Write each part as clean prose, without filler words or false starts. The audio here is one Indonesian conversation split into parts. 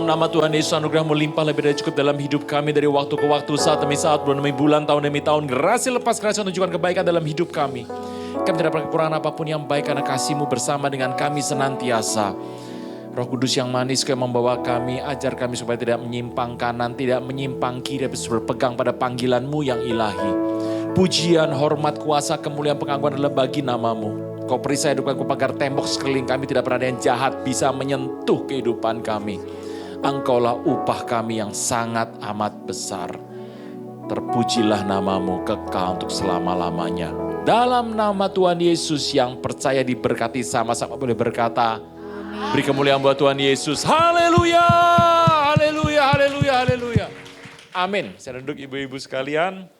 Dalam nama Tuhan Yesus, anugerah-Mu limpah lebih dari cukup dalam hidup kami dari waktu ke waktu, saat demi saat, bulan demi bulan, tahun demi tahun. Gerasi lepas gerasi menunjukkan kebaikan dalam hidup kami. Kami tidak pernah kekurangan apapun yang baik karena kasih-Mu bersama dengan kami senantiasa. Roh Kudus yang manis yang membawa kami, ajar kami supaya tidak menyimpang kanan, tidak menyimpang kiri, tapi berpegang pada panggilan-Mu yang ilahi. Pujian, hormat, kuasa, kemuliaan, pengakuan adalah bagi nama-Mu. Kau perisai hidupkan pagar tembok sekeliling kami, tidak pernah ada yang jahat bisa menyentuh kehidupan kami. Engkaulah upah kami yang sangat amat besar. Terpujilah nama-Mu kekal untuk selama-lamanya. Dalam nama Tuhan Yesus yang percaya diberkati, sama-sama boleh berkata, beri kemuliaan buat Tuhan Yesus. Haleluya, haleluya, haleluya, haleluya. Amin. Saya duduk ibu-ibu sekalian.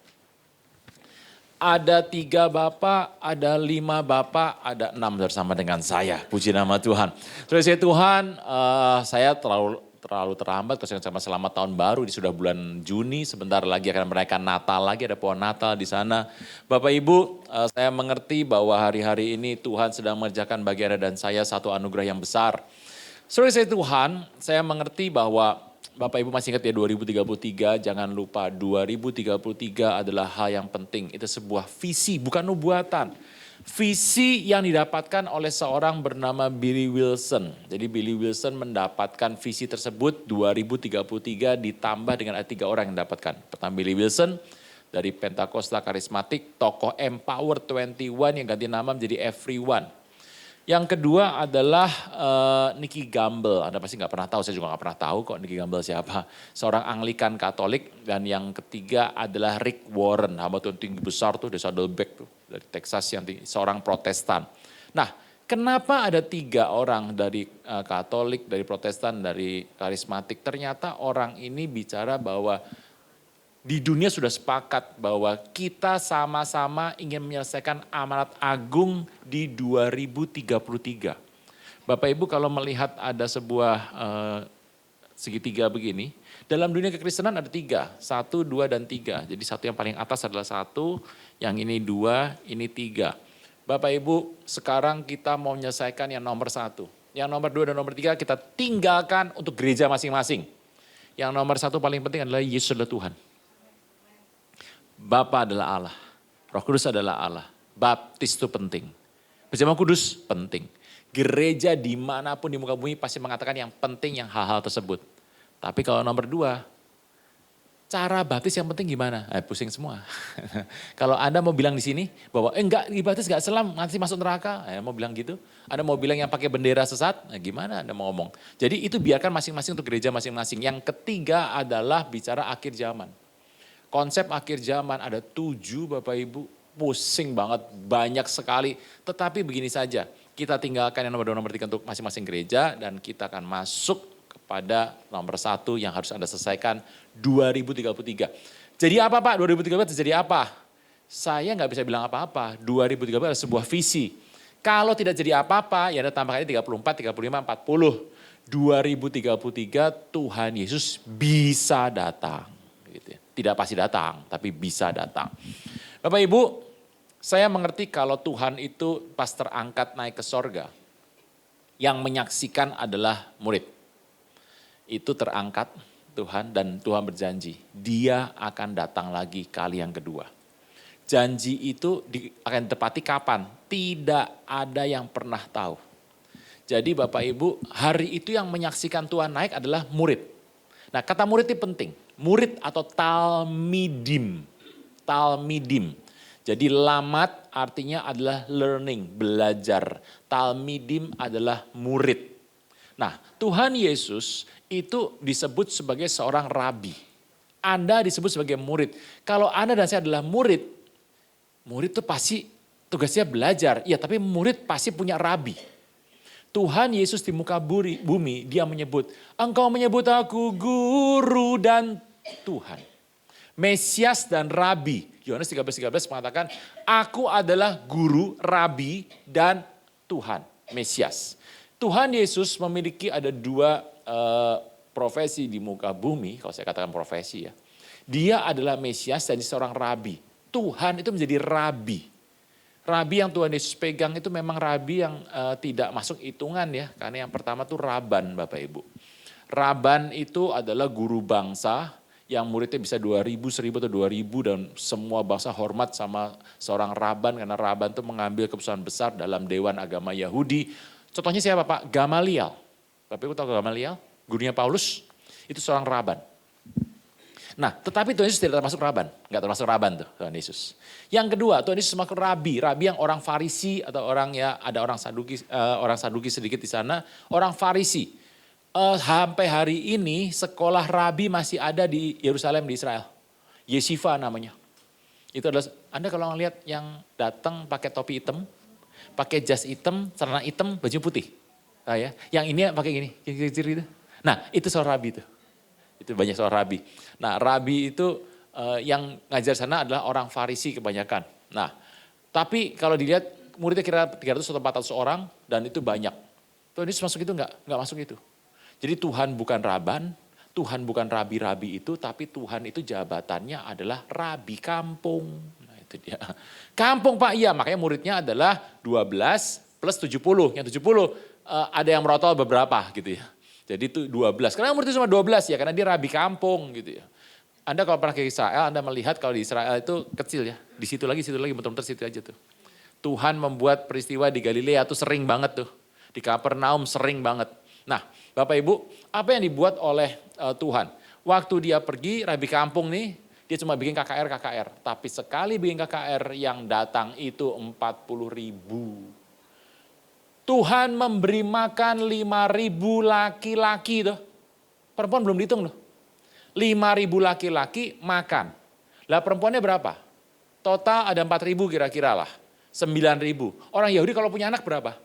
Ada 3 bapak, ada 5 bapak, ada 6 bersama dengan saya. Puji nama Tuhan. Terima Tuhan, saya terlalu terlambat kalau saya selamat tahun baru. Ini sudah bulan Juni, sebentar lagi akan merayakan Natal lagi, ada pohon Natal di sana. Bapak Ibu, saya mengerti bahwa hari-hari ini Tuhan sedang mengerjakan bagi Anda dan saya satu anugerah yang besar. Saudara Tuhan, saya mengerti bahwa Bapak Ibu masih ingat ya 2033, jangan lupa 2033 adalah hal yang penting. Itu sebuah visi, bukan nubuatan. Visi yang didapatkan oleh seorang bernama Billy Wilson. Jadi Billy Wilson mendapatkan visi tersebut 2033 ditambah dengan ada 3 orang yang dapatkan. Pertama Billy Wilson dari Pentakosta Karismatik, tokoh Empower 21 yang ganti nama menjadi Everyone. Yang kedua adalah Nicky Gamble. Anda pasti nggak pernah tahu, saya juga nggak pernah tahu kok Nicky Gamble siapa. Seorang Anglikan Katolik. Dan yang ketiga adalah Rick Warren. Hamba Tuhan tinggi besar tuh, dari Saddleback tuh, dari Texas yang tinggi, seorang Protestan. Nah, kenapa ada 3 orang dari Katolik, dari Protestan, dari Karismatik? Ternyata orang ini bicara bahwa di dunia sudah sepakat bahwa kita sama-sama ingin menyelesaikan amanat agung di 2033. Bapak Ibu kalau melihat ada sebuah segitiga begini, dalam dunia kekristenan ada 3, 1, 2, dan 3. Jadi satu yang paling atas adalah 1, yang ini 2, ini 3. Bapak Ibu sekarang kita mau menyelesaikan yang nomor 1. Yang nomor 2 dan nomor 3 kita tinggalkan untuk gereja masing-masing. Yang nomor 1 paling penting adalah Yesus adalah Tuhan. Bapa adalah Allah, Roh Kudus adalah Allah. Baptis itu penting. Berjamaah kudus penting. Gereja dimanapun di muka bumi pasti mengatakan yang penting yang hal-hal tersebut. Tapi kalau nomor 2, cara baptis yang penting gimana? Pusing semua. Kalau Anda mau bilang di sini bahwa enggak dibaptis enggak selam nanti masuk neraka, mau bilang gitu. Anda mau bilang yang pakai bendera sesat, gimana Anda mau ngomong? Jadi itu biarkan masing-masing untuk gereja masing-masing. Yang ketiga adalah bicara akhir zaman. Konsep akhir zaman ada 7 Bapak Ibu, pusing banget, banyak sekali. Tetapi begini saja, kita tinggalkan yang nomor 2, nomor 3 untuk masing-masing gereja dan kita akan masuk kepada nomor 1 yang harus Anda selesaikan 2033. Jadi apa Pak? 2033 terjadi apa? Saya nggak bisa bilang apa-apa, 2033 adalah sebuah visi. Kalau tidak jadi apa-apa, ya Anda tambahkan 34, 35, 40. 2033 Tuhan Yesus bisa datang. Tidak pasti datang, tapi bisa datang. Bapak Ibu, saya mengerti kalau Tuhan itu pas terangkat naik ke sorga, yang menyaksikan adalah murid. Itu terangkat Tuhan dan Tuhan berjanji, dia akan datang lagi kali yang kedua. Janji itu akan ditepati kapan? Tidak ada yang pernah tahu. Jadi Bapak Ibu, hari itu yang menyaksikan Tuhan naik adalah murid. Nah kata murid itu penting. Murid atau talmidim. Talmidim. Jadi lamat artinya adalah learning, belajar. Talmidim adalah murid. Nah Tuhan Yesus itu disebut sebagai seorang rabi. Anda disebut sebagai murid. Kalau Anda dan saya adalah murid, murid itu pasti tugasnya belajar. Iya tapi murid pasti punya rabi. Tuhan Yesus di muka bumi, dia menyebut, engkau menyebut aku guru dan Tuhan. Mesias dan rabi. Yohanes 13:13 mengatakan, aku adalah guru, rabi, dan Tuhan, Mesias. Tuhan Yesus memiliki ada 2 profesi di muka bumi, kalau saya katakan profesi ya. Dia adalah Mesias dan seorang rabi. Tuhan itu menjadi rabi. Rabi yang Tuhan Yesus pegang itu memang rabi yang tidak masuk hitungan ya. Karena yang pertama tuh Raban Bapak Ibu. Raban itu adalah guru bangsa yang muridnya bisa 2.000, 1.000 atau 2.000 dan semua bangsa hormat sama seorang Raban karena Raban itu mengambil keputusan besar dalam dewan agama Yahudi. Contohnya siapa Pak? Gamaliel. Bapak Ibu tahu Gamaliel? Gurunya Paulus, itu seorang Raban. Nah, tetapi Tuhan Yesus tidak termasuk Raban. Enggak termasuk Raban tuh Tuhan Yesus. Yang kedua, Tuhan Yesus termasuk Rabi. Rabi yang orang Farisi atau orang ya ada orang Saduki sedikit di sana. Orang Farisi. Sampai hari ini sekolah Rabi masih ada di Yerusalem di Israel. Yeshiva namanya. Itu adalah, Anda kalau ngelihat yang datang pakai topi hitam, pakai jas hitam, celana hitam, baju putih. Nah, ya. Yang ini pakai gini, kiri-kiri itu. Nah, itu seorang Rabi itu. Itu banyak seorang Rabi. Nah, Rabi itu yang ngajar sana adalah orang Farisi kebanyakan. Nah, tapi kalau dilihat muridnya kira 300 atau 400 orang dan itu banyak. Tuhan Yesus masuk itu enggak masuk itu. Jadi Tuhan bukan Raban, Tuhan bukan rabi-rabi itu, tapi Tuhan itu jabatannya adalah rabi kampung. Nah itu dia. Kampung Pak, iya makanya muridnya adalah 12 plus 70. Yang 70 ada yang merotol beberapa gitu ya. Jadi itu 12. Karena murid itu cuma 12 ya, karena dia rabi kampung gitu ya. Anda kalau pernah ke Israel, Anda melihat kalau di Israel itu kecil ya. Di situ lagi, betul-betul situ aja tuh. Tuhan membuat peristiwa di Galilea tuh sering banget tuh. Di Kapernaum sering banget. Nah, Bapak Ibu, apa yang dibuat oleh Tuhan? Waktu dia pergi, rabi kampung nih, dia cuma bikin KKR. Tapi sekali bikin KKR yang datang itu 40.000. Tuhan memberi makan 5.000 laki-laki tuh. Perempuan belum dihitung loh. 5.000 laki-laki makan. Lah perempuannya berapa? Total ada 4.000 kira-kira lah. 9.000. Orang Yahudi kalau punya anak berapa?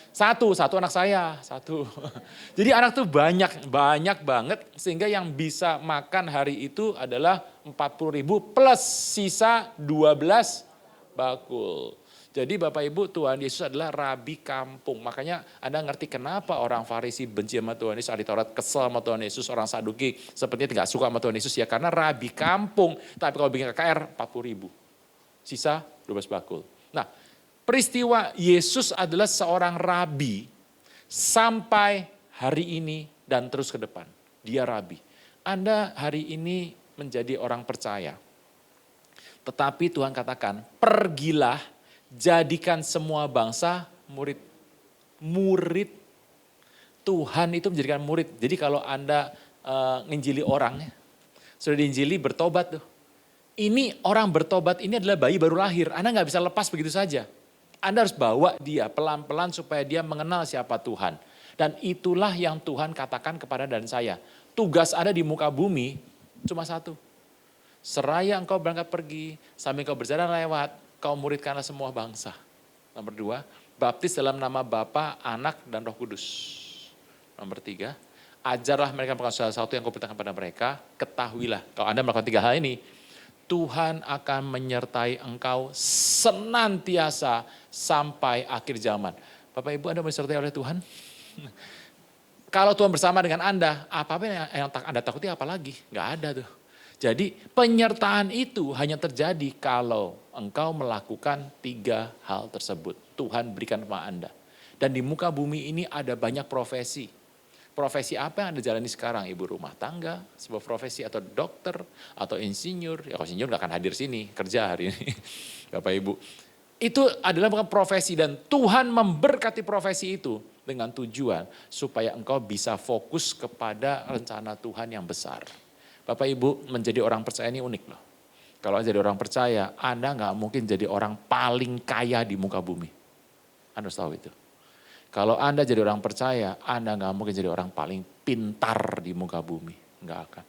Satu anak saya, satu. Jadi anak tuh banyak banget sehingga yang bisa makan hari itu adalah 40.000 plus sisa 12 bakul. Jadi Bapak Ibu Tuhan Yesus adalah rabi kampung. Makanya Anda ngerti kenapa orang Farisi benci sama Tuhan Yesus, ahli Taurat kesel sama Tuhan Yesus, orang Saduki sepertinya tidak suka sama Tuhan Yesus ya karena rabi kampung. Tapi kalau bikin KKR 40.000, sisa 12 bakul. Nah, peristiwa Yesus adalah seorang rabi sampai hari ini dan terus ke depan. Dia rabi. Anda hari ini menjadi orang percaya. Tetapi Tuhan katakan, pergilah jadikan semua bangsa murid. Murid. Tuhan itu menjadikan murid. Jadi kalau Anda nginjili orang, sudah diinjili bertobat tuh. Ini orang bertobat ini adalah bayi baru lahir. Anda nggak bisa lepas begitu saja. Anda harus bawa dia pelan-pelan supaya dia mengenal siapa Tuhan. Dan itulah yang Tuhan katakan kepada dan saya. Tugas Anda di muka bumi cuma satu. Seraya engkau berangkat pergi, sambil engkau berjalan lewat, kau muridkanlah semua bangsa. Nomor 2, baptis dalam nama Bapa, Anak, dan Roh Kudus. Nomor 3, ajarlah mereka melakukan sesuatu yang kau perintahkan pada mereka, ketahuilah. Kalau Anda melakukan 3 hal ini, Tuhan akan menyertai engkau senantiasa sampai akhir zaman. Bapak Ibu, Anda disertai oleh Tuhan? Kalau Tuhan bersama dengan Anda, apa yang Anda takuti apalagi? Nggak ada tuh. Jadi penyertaan itu hanya terjadi kalau engkau melakukan 3 hal tersebut. Tuhan berikan kepada Anda. Dan di muka bumi ini ada banyak profesi. Profesi apa yang Anda jalani sekarang? Ibu rumah tangga, sebuah profesi, atau dokter, atau insinyur. Ya kalau insinyur gak akan hadir sini, kerja hari ini. Bapak Ibu. Itu adalah bukan profesi dan Tuhan memberkati profesi itu dengan tujuan supaya engkau bisa fokus kepada rencana Tuhan yang besar. Bapak Ibu, menjadi orang percaya ini unik loh. Kalau jadi orang percaya, Anda gak mungkin jadi orang paling kaya di muka bumi. Anda harus tahu itu. Kalau Anda jadi orang percaya, Anda gak mungkin jadi orang paling pintar di muka bumi. Gak akan.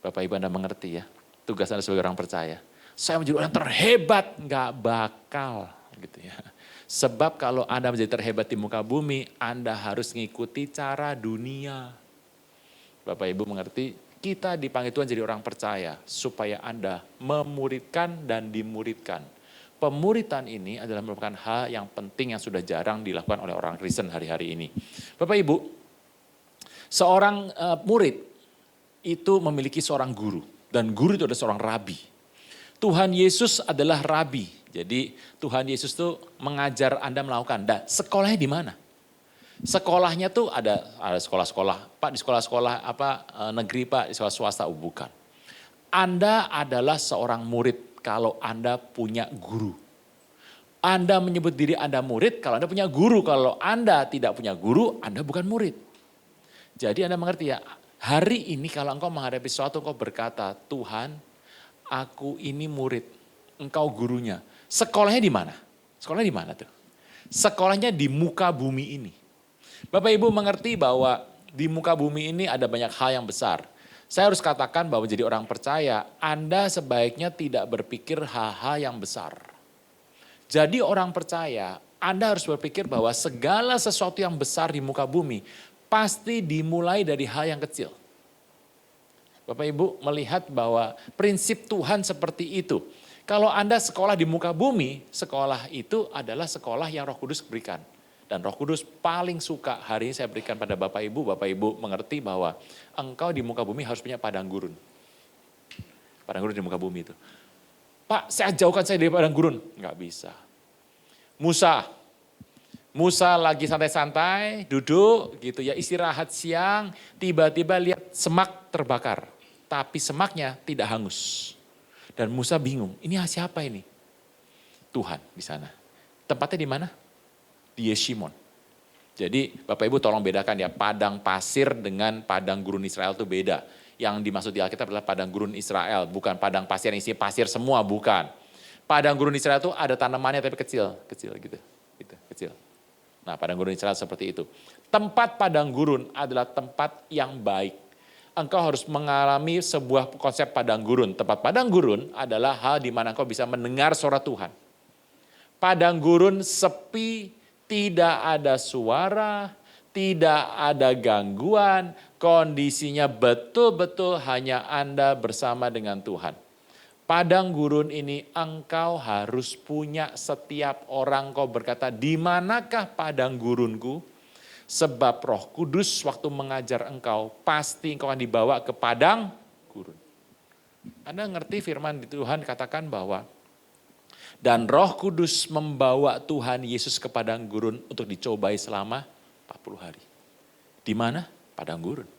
Bapak Ibu Anda mengerti ya, tugas Anda sebagai orang percaya. Saya menjadi orang terhebat, gak bakal gitu ya. Sebab kalau Anda menjadi terhebat di muka bumi, Anda harus mengikuti cara dunia. Bapak Ibu mengerti, kita dipanggil Tuhan jadi orang percaya supaya Anda memuridkan dan dimuridkan. Pemuritan ini adalah merupakan hal yang penting yang sudah jarang dilakukan oleh orang Kristen hari-hari ini. Bapak Ibu, seorang murid itu memiliki seorang guru. Dan guru itu adalah seorang rabi. Tuhan Yesus adalah rabi. Jadi Tuhan Yesus itu mengajar Anda melakukan. Dan sekolahnya di mana? Sekolahnya tuh ada sekolah-sekolah, Pak di sekolah-sekolah negeri Pak, di sekolah swasta, bukan. Anda adalah seorang murid kalau Anda punya guru. Anda menyebut diri Anda murid kalau Anda punya guru. Kalau Anda tidak punya guru, Anda bukan murid. Jadi Anda mengerti ya, hari ini kalau engkau menghadapi sesuatu, engkau berkata, Tuhan, aku ini murid, engkau gurunya. Sekolahnya di mana? Sekolahnya di mana tuh? Sekolahnya di muka bumi ini. Bapak Ibu mengerti bahwa di muka bumi ini ada banyak hal yang besar. Saya harus katakan bahwa jadi orang percaya, Anda sebaiknya tidak berpikir hal-hal yang besar. Jadi orang percaya, Anda harus berpikir bahwa segala sesuatu yang besar di muka bumi, pasti dimulai dari hal yang kecil. Bapak Ibu melihat bahwa prinsip Tuhan seperti itu. Kalau Anda sekolah di muka bumi, sekolah itu adalah sekolah yang Roh Kudus berikan. Dan Roh Kudus paling suka hari ini saya berikan pada Bapak Ibu mengerti bahwa engkau di muka bumi harus punya padang gurun. Padang gurun di muka bumi itu. Pak, saya jauhkan saya dari padang gurun. Enggak bisa. Musa lagi santai-santai, duduk gitu ya, istirahat siang, tiba-tiba lihat semak terbakar. Tapi semaknya tidak hangus. Dan Musa bingung, ini siapa ini? Tuhan di sana. Tempatnya di mana? Di Yeshimon. Jadi Bapak Ibu tolong bedakan ya, padang pasir dengan padang gurun Israel itu beda. Yang dimaksud di Alkitab adalah padang gurun Israel, bukan padang pasir yang isinya pasir semua, bukan. Padang gurun Israel itu ada tanamannya tapi kecil gitu, kecil. Nah, padang gurun Israel seperti itu. Tempat padang gurun adalah tempat yang baik. Engkau harus mengalami sebuah konsep padang gurun. Tempat padang gurun adalah hal di mana engkau bisa mendengar suara Tuhan. Padang gurun sepi, tidak ada suara, tidak ada gangguan, kondisinya betul-betul hanya Anda bersama dengan Tuhan. Padang gurun ini engkau harus punya setiap orang. Kau berkata, di manakah padang gurunku? Sebab Roh Kudus waktu mengajar engkau, pasti engkau akan dibawa ke padang gurun. Anda ngerti firman di Tuhan katakan bahwa, dan Roh Kudus membawa Tuhan Yesus ke padang gurun untuk dicobai selama 40 hari. Di mana? Padang gurun.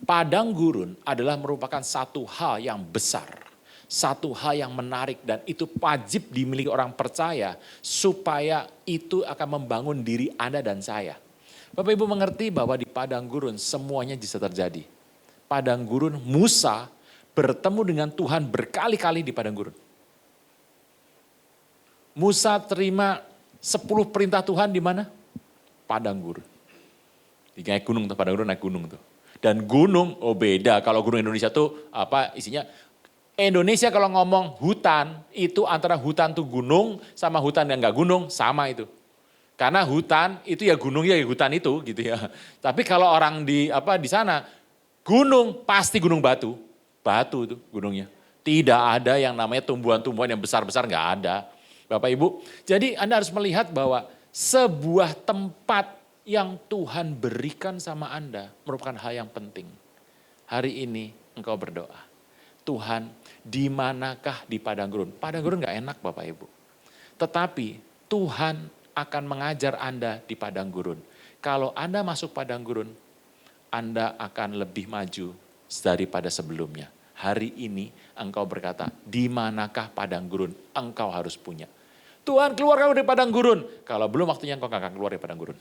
Padang gurun adalah merupakan satu hal yang besar. Satu hal yang menarik dan itu wajib dimiliki orang percaya supaya itu akan membangun diri Anda dan saya. Bapak Ibu mengerti bahwa di padang gurun semuanya bisa terjadi. Padang gurun Musa bertemu dengan Tuhan berkali-kali di padang gurun. Musa terima 10 perintah Tuhan di mana? Padang gurun. Di naik gunung tuh, padang gurun naik gunung tuh. Dan gunung, beda kalau gunung Indonesia tuh isinya. Indonesia kalau ngomong hutan, itu antara hutan tuh gunung sama hutan yang enggak gunung, sama itu. Karena hutan itu ya gunung ya hutan itu gitu ya. Tapi kalau orang di sana, gunung pasti gunung batu. Batu itu gunungnya. Tidak ada yang namanya tumbuhan-tumbuhan yang besar-besar, enggak ada. Bapak Ibu, jadi Anda harus melihat bahwa sebuah tempat yang Tuhan berikan sama Anda merupakan hal yang penting. Hari ini engkau berdoa. Tuhan, di manakah di padang gurun? Padang gurun gak enak Bapak Ibu. Tetapi Tuhan akan mengajar Anda di padang gurun. Kalau Anda masuk padang gurun, Anda akan lebih maju daripada sebelumnya. Hari ini engkau berkata, di manakah padang gurun? Engkau harus punya. Tuhan keluar kamu dari padang gurun. Kalau belum waktunya engkau gak akan keluar dari padang gurun.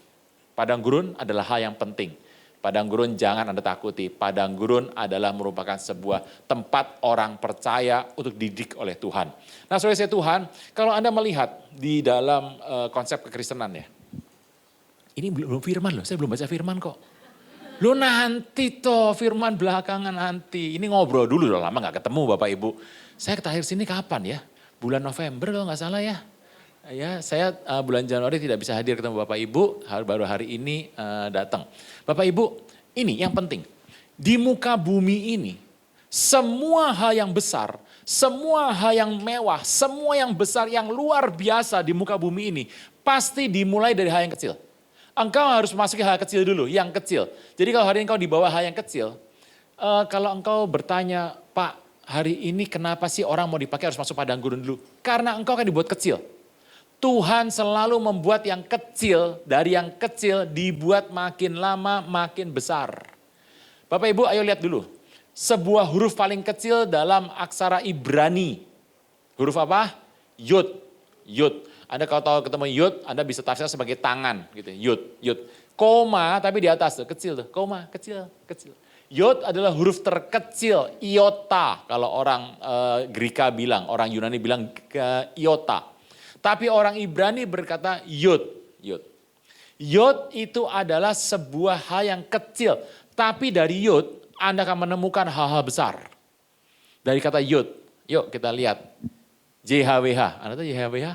Padang gurun adalah hal yang penting. Padang gurun jangan Anda takuti. Padang gurun adalah merupakan sebuah tempat orang percaya untuk dididik oleh Tuhan. Nah saudara Tuhan, kalau Anda melihat di dalam konsep kekristenan ya. Ini belum firman loh, saya belum baca firman kok. Lo nanti toh firman belakangan nanti. Ini ngobrol dulu, udah lama gak ketemu Bapak Ibu. Saya terakhir sini kapan ya? Bulan November kalau gak salah ya. Ya, saya bulan Januari tidak bisa hadir ketemu Bapak Ibu, baru hari ini datang. Bapak Ibu, ini yang penting. Di muka bumi ini, semua hal yang besar, semua hal yang mewah, semua yang besar, yang luar biasa di muka bumi ini, pasti dimulai dari hal yang kecil. Engkau harus masuki hal kecil dulu, yang kecil. Jadi kalau hari ini engkau di bawah hal yang kecil, kalau engkau bertanya, Pak, hari ini kenapa sih orang mau dipakai harus masuk padang gurun dulu? Karena engkau akan dibuat kecil. Tuhan selalu membuat yang kecil, dari yang kecil dibuat makin lama makin besar. Bapak Ibu ayo lihat dulu. Sebuah huruf paling kecil dalam aksara Ibrani. Huruf apa? Yud. Yud. Anda kalau tahu ketemu yud, Anda bisa tafsir sebagai tangan. Gitu. Yud. Yud. Koma tapi di atas tuh, kecil tuh. Koma, kecil, kecil. Yod adalah huruf terkecil, iota. Kalau orang Greka bilang, orang Yunani bilang iota. Tapi orang Ibrani berkata yod. Yod. Yod itu adalah sebuah hal yang kecil. Tapi dari yod Anda akan menemukan hal-hal besar. Dari kata yod, yuk kita lihat. JHWH, Anda tahu JHWH?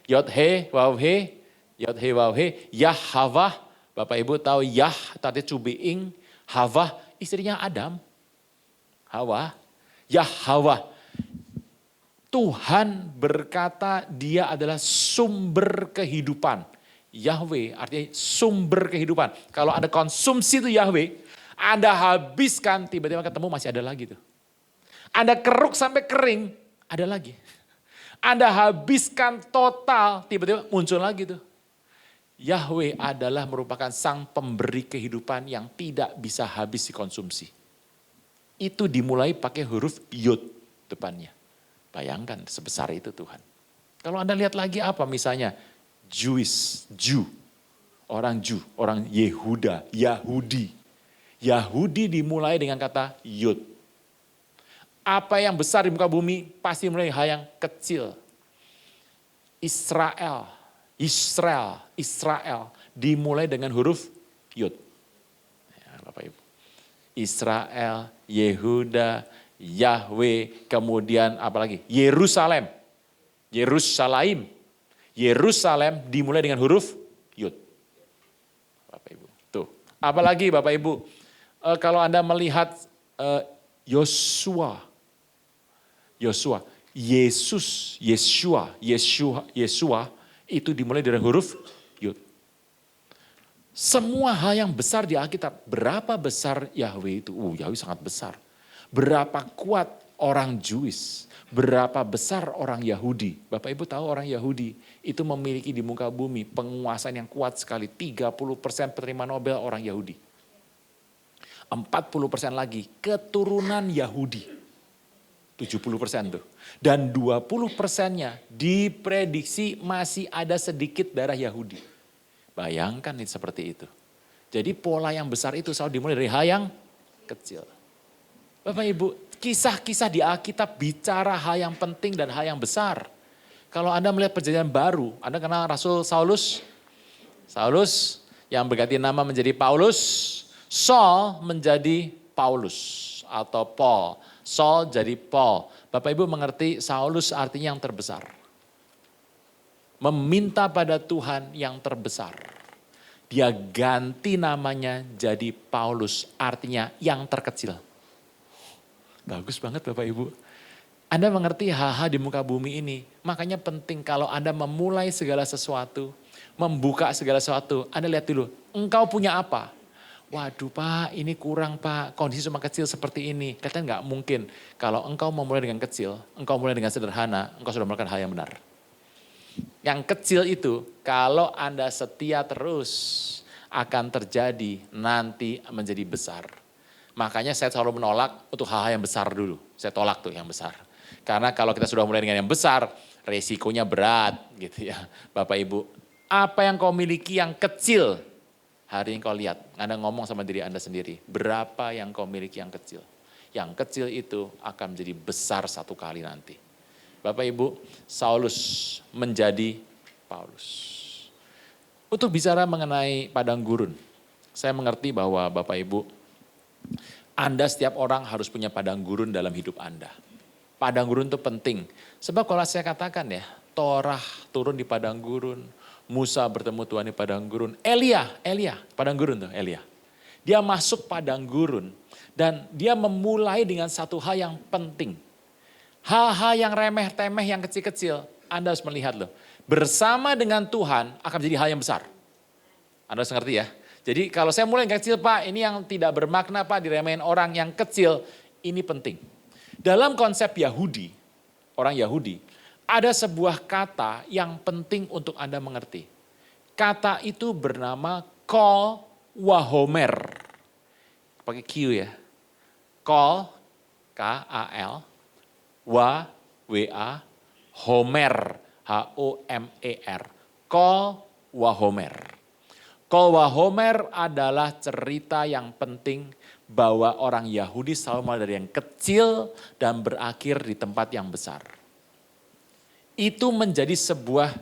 Yod he, waw he, yod he, waw he, Yahwah. Bapak Ibu tahu Yah, tadi to being, Hawah, istrinya Adam. Hawa, Yahwah. Tuhan berkata dia adalah sumber kehidupan. Yahweh artinya sumber kehidupan. Kalau Anda konsumsi itu Yahweh, Anda habiskan tiba-tiba ketemu masih ada lagi tuh. Anda keruk sampai kering, ada lagi. Anda habiskan total, tiba-tiba muncul lagi tuh. Yahweh adalah merupakan sang pemberi kehidupan yang tidak bisa habis dikonsumsi. Itu dimulai pakai huruf Yod depannya. Bayangkan sebesar itu Tuhan. Kalau Anda lihat lagi apa misalnya Jewish, Jew, orang Yehuda, Yahudi. Yahudi dimulai dengan kata Yod. Apa yang besar di muka bumi pasti mulai hal yang kecil. Israel dimulai dengan huruf Yod. Ya, Bapak Ibu. Israel, Yehuda, Yahweh, kemudian apa lagi? Yerusalem. Yerusalem dimulai dengan huruf Yod. Bapak Ibu. Tuh. Apalagi Bapak Ibu, kalau Anda melihat Yosua, Yeshua itu dimulai dari huruf Yud. Semua hal yang besar di Alkitab, berapa besar Yahweh itu? Yahweh sangat besar. Berapa kuat orang Jewish, berapa besar orang Yahudi. Bapak Ibu tahu orang Yahudi itu memiliki di muka bumi penguasaan yang kuat sekali. 30% penerima Nobel orang Yahudi. 40% lagi keturunan Yahudi. 70% tuh. Dan 20%-nya diprediksi masih ada sedikit darah Yahudi. Bayangkan itu seperti itu. Jadi pola yang besar itu selalu dimulai dari hal yang kecil. Bapak Ibu, kisah-kisah di Alkitab bicara hal yang penting dan hal yang besar. Kalau Anda melihat perjanjian baru, Anda kenal Rasul Saulus? Saulus yang berganti nama menjadi Paulus, Saul menjadi Paulus atau Paul. Saul jadi Paul. Bapak Ibu mengerti Saulus artinya yang terbesar. Meminta pada Tuhan yang terbesar. Dia ganti namanya jadi Paulus, artinya yang terkecil. Bagus banget Bapak Ibu. Anda mengerti hal-hal di muka bumi ini. Makanya penting kalau Anda memulai segala sesuatu, membuka segala sesuatu. Anda lihat dulu, engkau punya apa? Waduh Pak, ini kurang Pak, kondisi cuma kecil seperti ini. Katanya nggak mungkin. Kalau engkau memulai dengan kecil, engkau mulai dengan sederhana, engkau sudah melakukan hal yang benar. Yang kecil itu, kalau Anda setia terus, akan terjadi nanti menjadi besar. Makanya saya selalu menolak untuk hal-hal yang besar dulu. Saya tolak tuh yang besar. Karena kalau kita sudah mulai dengan yang besar, resikonya berat gitu ya. Bapak Ibu, apa yang kau miliki yang kecil, hari ini kau lihat, Anda ngomong sama diri Anda sendiri, berapa yang kau miliki yang kecil. Yang kecil itu akan menjadi besar satu kali nanti. Bapak Ibu, Saulus menjadi Paulus. Untuk bicara mengenai padang gurun, saya mengerti bahwa Bapak Ibu, Anda setiap orang harus punya padang gurun dalam hidup Anda. Padang gurun itu penting. Sebab kalau saya katakan ya, Torah turun di padang gurun, Musa bertemu Tuhan di padang gurun. Elia, padang gurun tuh Elia. Dia masuk padang gurun dan dia memulai dengan satu hal yang penting. Hal-hal yang remeh-temeh, yang kecil-kecil, Anda harus melihat loh. Bersama dengan Tuhan akan menjadi hal yang besar. Anda harus ngerti ya. Jadi kalau saya mulai yang kecil Pak, ini yang tidak bermakna Pak, diremehin orang yang kecil, ini penting. Dalam konsep Yahudi, orang Yahudi, Ada sebuah kata yang penting untuk Anda mengerti. Kata itu bernama kol wahomer. Pakai Q ya. Kol, K-A-L, W-A, homer, H-O-M-E-R. Kol wahomer. Kol wahomer adalah cerita yang penting bahwa orang Yahudi selalu mulai dari yang kecil dan berakhir di tempat yang besar. Itu menjadi sebuah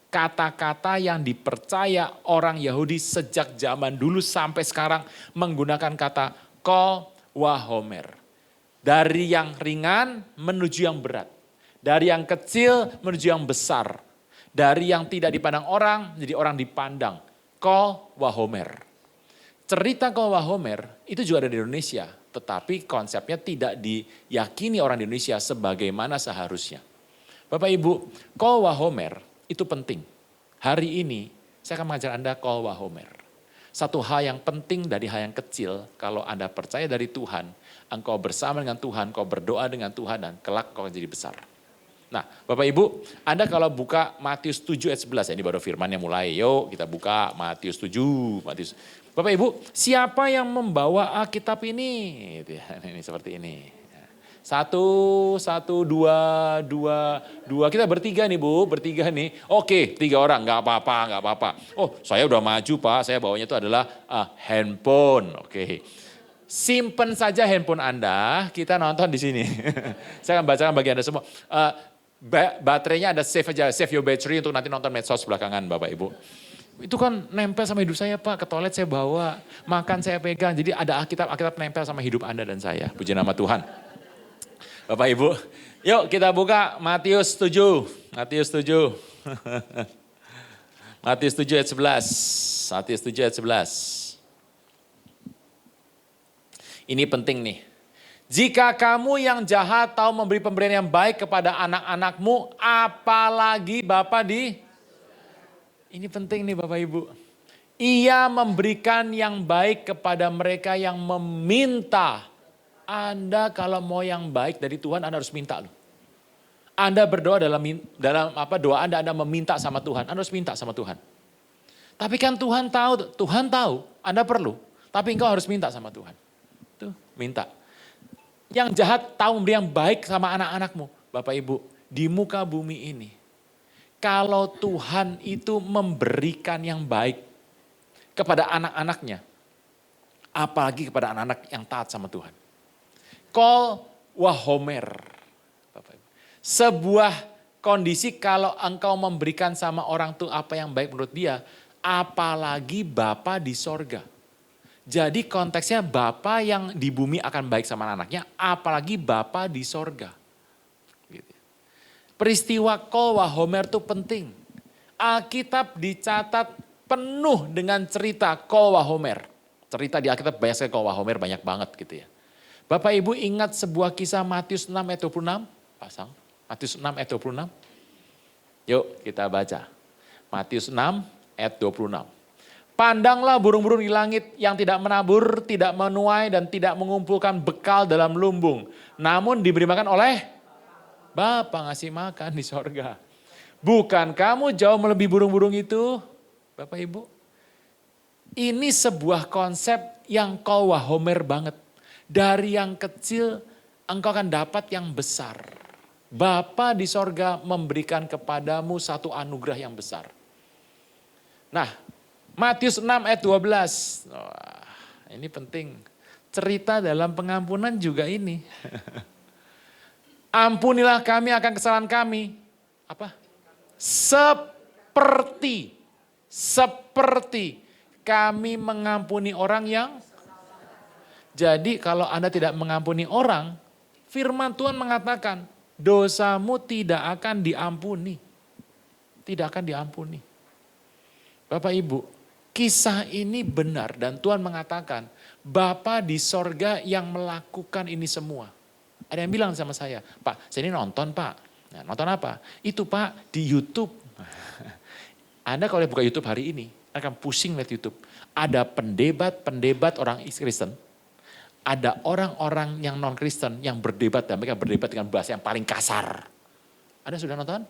kata-kata yang dipercaya orang Yahudi sejak zaman dulu sampai sekarang menggunakan kata kol wahomer. Dari yang ringan menuju yang berat. Dari yang kecil menuju yang besar. Dari yang tidak dipandang orang menjadi orang dipandang. Kol wahomer. Cerita kol wahomer itu juga ada di Indonesia. Tetapi konsepnya tidak diyakini orang di Indonesia sebagaimana seharusnya. Bapak Ibu, kol wahomer itu penting. Hari ini saya akan mengajar Anda kol wahomer. Satu hal yang penting dari hal yang kecil, kalau Anda percaya dari Tuhan, engkau bersama dengan Tuhan, engkau berdoa dengan Tuhan, dan kelak engkau akan jadi besar. Nah Bapak Ibu, Anda kalau buka Matius 7 ayat 11, ini baru firmannya mulai, yuk kita buka Matius 7. Bapak Ibu, siapa yang membawa Alkitab ini? Ini seperti ini. Satu, dua. Kita bertiga nih Bu, bertiga nih. Oke, 3 orang, nggak apa-apa. Oh, saya udah maju Pak, saya bawanya itu adalah handphone. Oke. Simpen saja handphone Anda, kita nonton di sini. Saya akan bacakan bagi Anda semua. Baterainya ada save aja, save your battery untuk nanti nonton medsos belakangan Bapak Ibu. Itu kan nempel sama hidup saya Pak, ke toilet saya bawa, makan saya pegang. Jadi ada Alkitab nempel sama hidup Anda dan saya. Puji nama Tuhan. Bapak Ibu, yuk kita buka Matius 7. Matius 7. Matius 7 ayat 11. Matius 7 ayat 11. Ini penting nih. Jika kamu yang jahat tahu memberi pemberian yang baik kepada anak-anakmu, apalagi Bapa di... Ini penting nih Bapak Ibu. Ia memberikan yang baik kepada mereka yang meminta. Anda kalau mau yang baik dari Tuhan, Anda harus minta loh. Anda berdoa dalam doa Anda meminta sama Tuhan. Anda harus minta sama Tuhan. Tapi kan Tuhan tahu, Anda perlu. Tapi engkau harus minta sama Tuhan. Tuh, minta. Yang jahat tahu memberi yang baik sama anak-anakmu. Bapak Ibu, di muka bumi ini. Kalau Tuhan itu memberikan yang baik kepada anak-anaknya. Apalagi kepada anak-anak yang taat sama Tuhan. Kol wahomer. Sebuah kondisi kalau engkau memberikan sama orang tuh apa yang baik menurut dia. Apalagi Bapa di sorga. Jadi konteksnya Bapa yang di bumi akan baik sama anaknya. Apalagi Bapa di sorga. Gitu. Peristiwa kol wahomer itu penting. Alkitab dicatat penuh dengan cerita kol wahomer. Cerita di Alkitab banyak sekali kol wahomer, banyak banget gitu ya. Bapak Ibu ingat sebuah kisah Matius 6 ayat 26? Pasang. Matius 6 ayat 26. Yuk kita baca. Matius 6 ayat 26. Pandanglah burung-burung di langit yang tidak menabur, tidak menuai, dan tidak mengumpulkan bekal dalam lumbung. Namun diberi makan oleh Bapa ngasih makan di sorga. Bukan kamu jauh melebihi burung-burung itu? Bapak Ibu. Ini sebuah konsep yang kol wahomer banget. Dari yang kecil engkau akan dapat yang besar. Bapa di sorga memberikan kepadamu satu anugerah yang besar. Nah, Matius 6 ayat 12. Wah, ini penting. Cerita dalam pengampunan juga ini. Ampunilah kami akan kesalahan kami. Apa? Seperti kami mengampuni orang yang... Jadi kalau Anda tidak mengampuni orang, firman Tuhan mengatakan dosamu tidak akan diampuni. Tidak akan diampuni. Bapak Ibu, kisah ini benar dan Tuhan mengatakan Bapa di sorga yang melakukan ini semua. Ada yang bilang sama saya, Pak saya ini nonton Pak. Nah, nonton apa? Itu Pak di YouTube. Anda kalau buka YouTube hari ini, akan pusing lihat YouTube. Ada pendebat orang Kristen. Ada orang-orang yang non-Kristen yang berdebat dan mereka berdebat dengan bahasa yang paling kasar. Ada sudah nonton?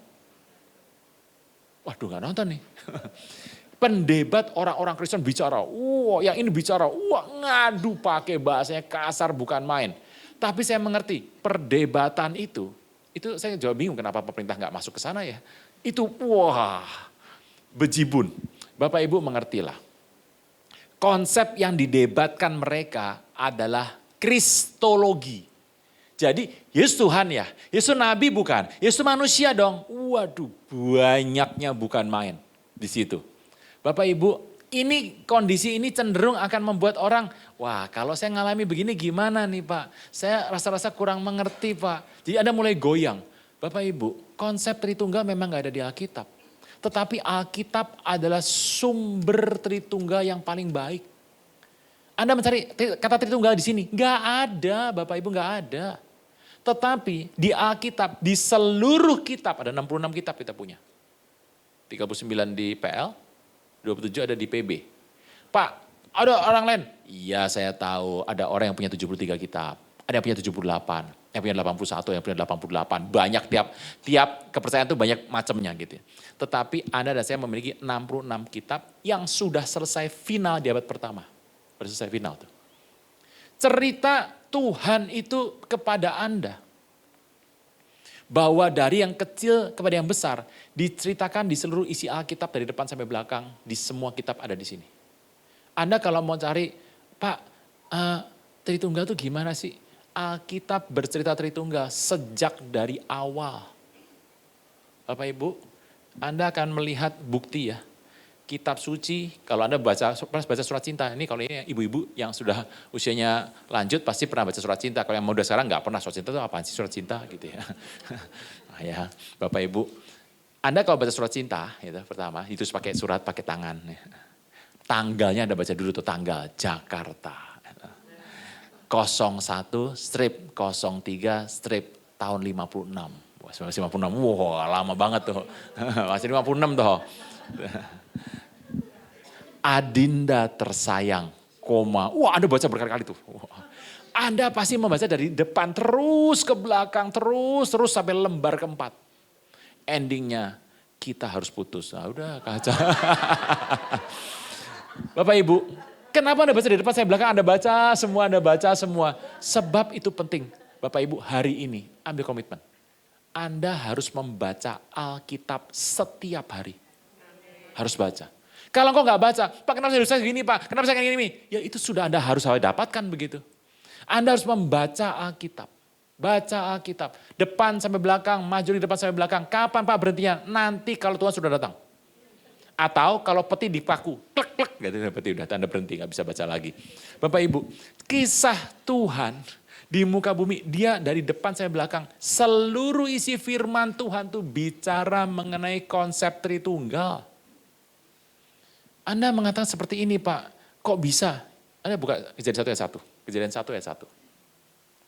Waduh gak nonton nih. Pendebat orang-orang Kristen bicara, yang ini bicara, ngadu pakai bahasanya kasar bukan main. Tapi saya mengerti, perdebatan itu saya juga bingung kenapa pemerintah gak masuk ke sana ya. Itu bejibun. Bapak Ibu mengertilah. Konsep yang didebatkan mereka adalah kristologi. Jadi Yesus Tuhan ya, Yesus Nabi bukan, Yesus manusia dong. Waduh banyaknya bukan main di situ. Bapak Ibu, ini kondisi ini cenderung akan membuat orang, wah kalau saya ngalami begini gimana nih Pak? Saya rasa-rasa kurang mengerti Pak. Jadi Anda mulai goyang. Bapak Ibu, konsep Tritunggal memang gak ada di Alkitab. Tetapi Alkitab adalah sumber Tritunggal yang paling baik. Anda mencari kata Tritunggal di sini, gak ada Bapak Ibu, gak ada. Tetapi di Alkitab, di seluruh kitab, ada 66 kitab kita punya. 39 di PL, 27 ada di PB. Pak, ada orang lain? Iya saya tahu, ada orang yang punya 73 kitab. Ada yang punya 78, yang punya 81, yang punya 88. Banyak tiap kepercayaan itu banyak macamnya gitu. Tetapi Anda dan saya memiliki 66 kitab yang sudah selesai final di abad pertama. Sudah selesai final tuh. Cerita Tuhan itu kepada Anda. Bahwa dari yang kecil kepada yang besar diceritakan di seluruh isi Alkitab dari depan sampai belakang. Di semua kitab ada di sini. Anda kalau mau cari, Pak Tritunggal itu gimana sih? Alkitab bercerita Tritunggal sejak dari awal. Bapak Ibu, Anda akan melihat bukti ya. Kitab suci, kalau Anda baca surat cinta, ini kalau ini ibu-ibu yang sudah usianya lanjut pasti pernah baca surat cinta. Kalau yang muda sekarang nggak pernah, surat cinta itu apaan sih surat cinta gitu ya. Nah ya, Bapak Ibu, Anda kalau baca surat cinta, gitu, pertama itu pakai surat pakai tangan. Tanggalnya Anda baca dulu tuh tanggal Jakarta. 01 strip 03 strip tahun 56. Wah, 56, wah lama banget tuh. Masih 56 tuh. Adinda tersayang, koma. Wah Anda baca berkali-kali tuh. Anda pasti membaca dari depan terus ke belakang, terus sampai lembar keempat. Endingnya kita harus putus. Nah, udah kaca. Bapak Ibu, kenapa Anda baca dari depan, saya belakang, Anda baca semua. Sebab itu penting. Bapak Ibu, hari ini ambil komitmen. Anda harus membaca Alkitab setiap hari. Harus baca. Kalau engkau nggak baca, Pak kenapa saya gini Pak, kenapa saya kayak gini? Ya itu sudah Anda harus dapatkan begitu. Anda harus membaca Alkitab. Baca Alkitab. Depan sampai belakang, maju di depan sampai belakang. Kapan Pak berhentinya? Nanti kalau Tuhan sudah datang. Atau kalau peti dipaku, klek, gitu, peti udah Anda berhenti, nggak bisa baca lagi. Bapak Ibu, kisah Tuhan di muka bumi, dia dari depan sampai belakang. Seluruh isi firman Tuhan tuh bicara mengenai konsep Tritunggal. Anda mengatakan seperti ini Pak, kok bisa? Anda buka Kejadian 1 ayat 1. Kejadian 1 ayat 1.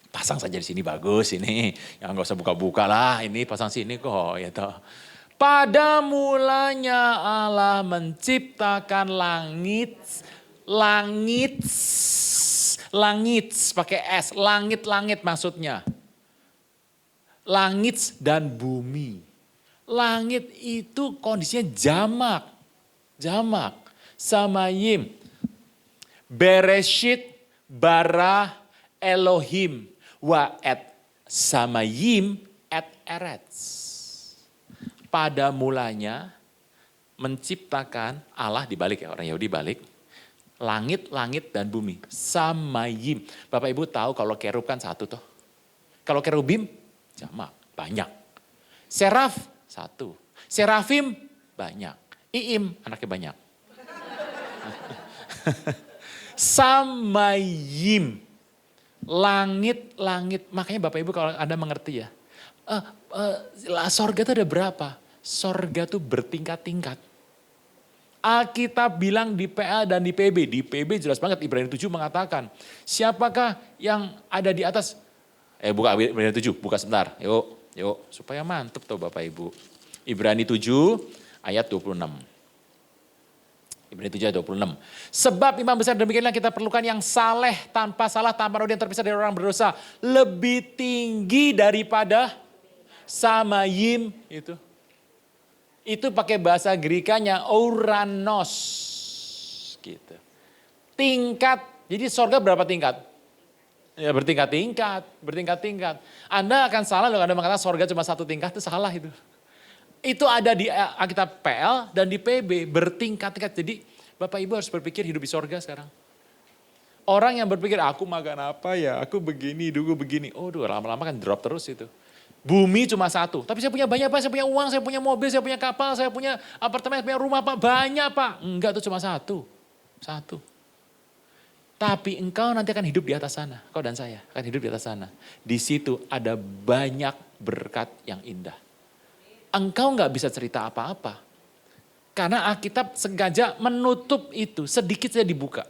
Pasang saja di sini bagus ini. Yang nggak usah buka-buka lah, ini pasang sini kok. Ya toh. Pada mulanya Allah menciptakan langit pakai S, langit maksudnya. Langit dan bumi. Langit itu kondisinya jamak. Samayim, Bereshit, bara, Elohim, wa et samayim et eretz. Pada mulanya menciptakan Allah dibalik ya, orang Yahudi balik. Langit dan bumi, samayim. Bapak Ibu tahu kalau kerub kan satu toh. Kalau kerubim, jamak, banyak. Seraf, satu. Serafim, banyak. Iim, anaknya banyak. Samayim, langit, makanya Bapak Ibu kalau Anda mengerti ya, sorga itu ada berapa? Sorga itu bertingkat-tingkat. Alkitab bilang di PA dan di PB, jelas banget Ibrani 7 mengatakan, siapakah yang ada di atas? Buka Ibrani 7, buka sebentar, yuk, supaya mantep tuh Bapak Ibu. Ibrani 7 ayat 26. Ibrani 7 ayat 26. Sebab imam besar demikianlah kita perlukan yang saleh, tanpa salah, tanpa noda, yang terpisah dari orang berdosa. Lebih tinggi daripada samayim itu. Itu pakai bahasa Grikanya Ouranos gitu. Tingkat, jadi sorga berapa tingkat? Ya bertingkat-tingkat. Anda akan salah kalau Anda mengatakan sorga cuma satu tingkat, itu salah itu. Itu ada di Alkitab PL dan di PB bertingkat-tingkat. Jadi Bapak Ibu harus berpikir hidup di sorga sekarang. Orang yang berpikir aku makan apa ya, aku begini, dulu begini. Oh lama-lama kan drop terus itu. Bumi cuma satu, tapi saya punya banyak Pak, saya punya uang, saya punya mobil, saya punya kapal, saya punya apartemen, saya punya rumah Pak, banyak Pak. Enggak, itu cuma satu. Tapi engkau nanti akan hidup di atas sana, kau dan saya akan hidup di atas sana. Di situ ada banyak berkat yang indah. Engkau nggak bisa cerita apa-apa. Karena Alkitab sengaja menutup itu, sedikit saja dibuka.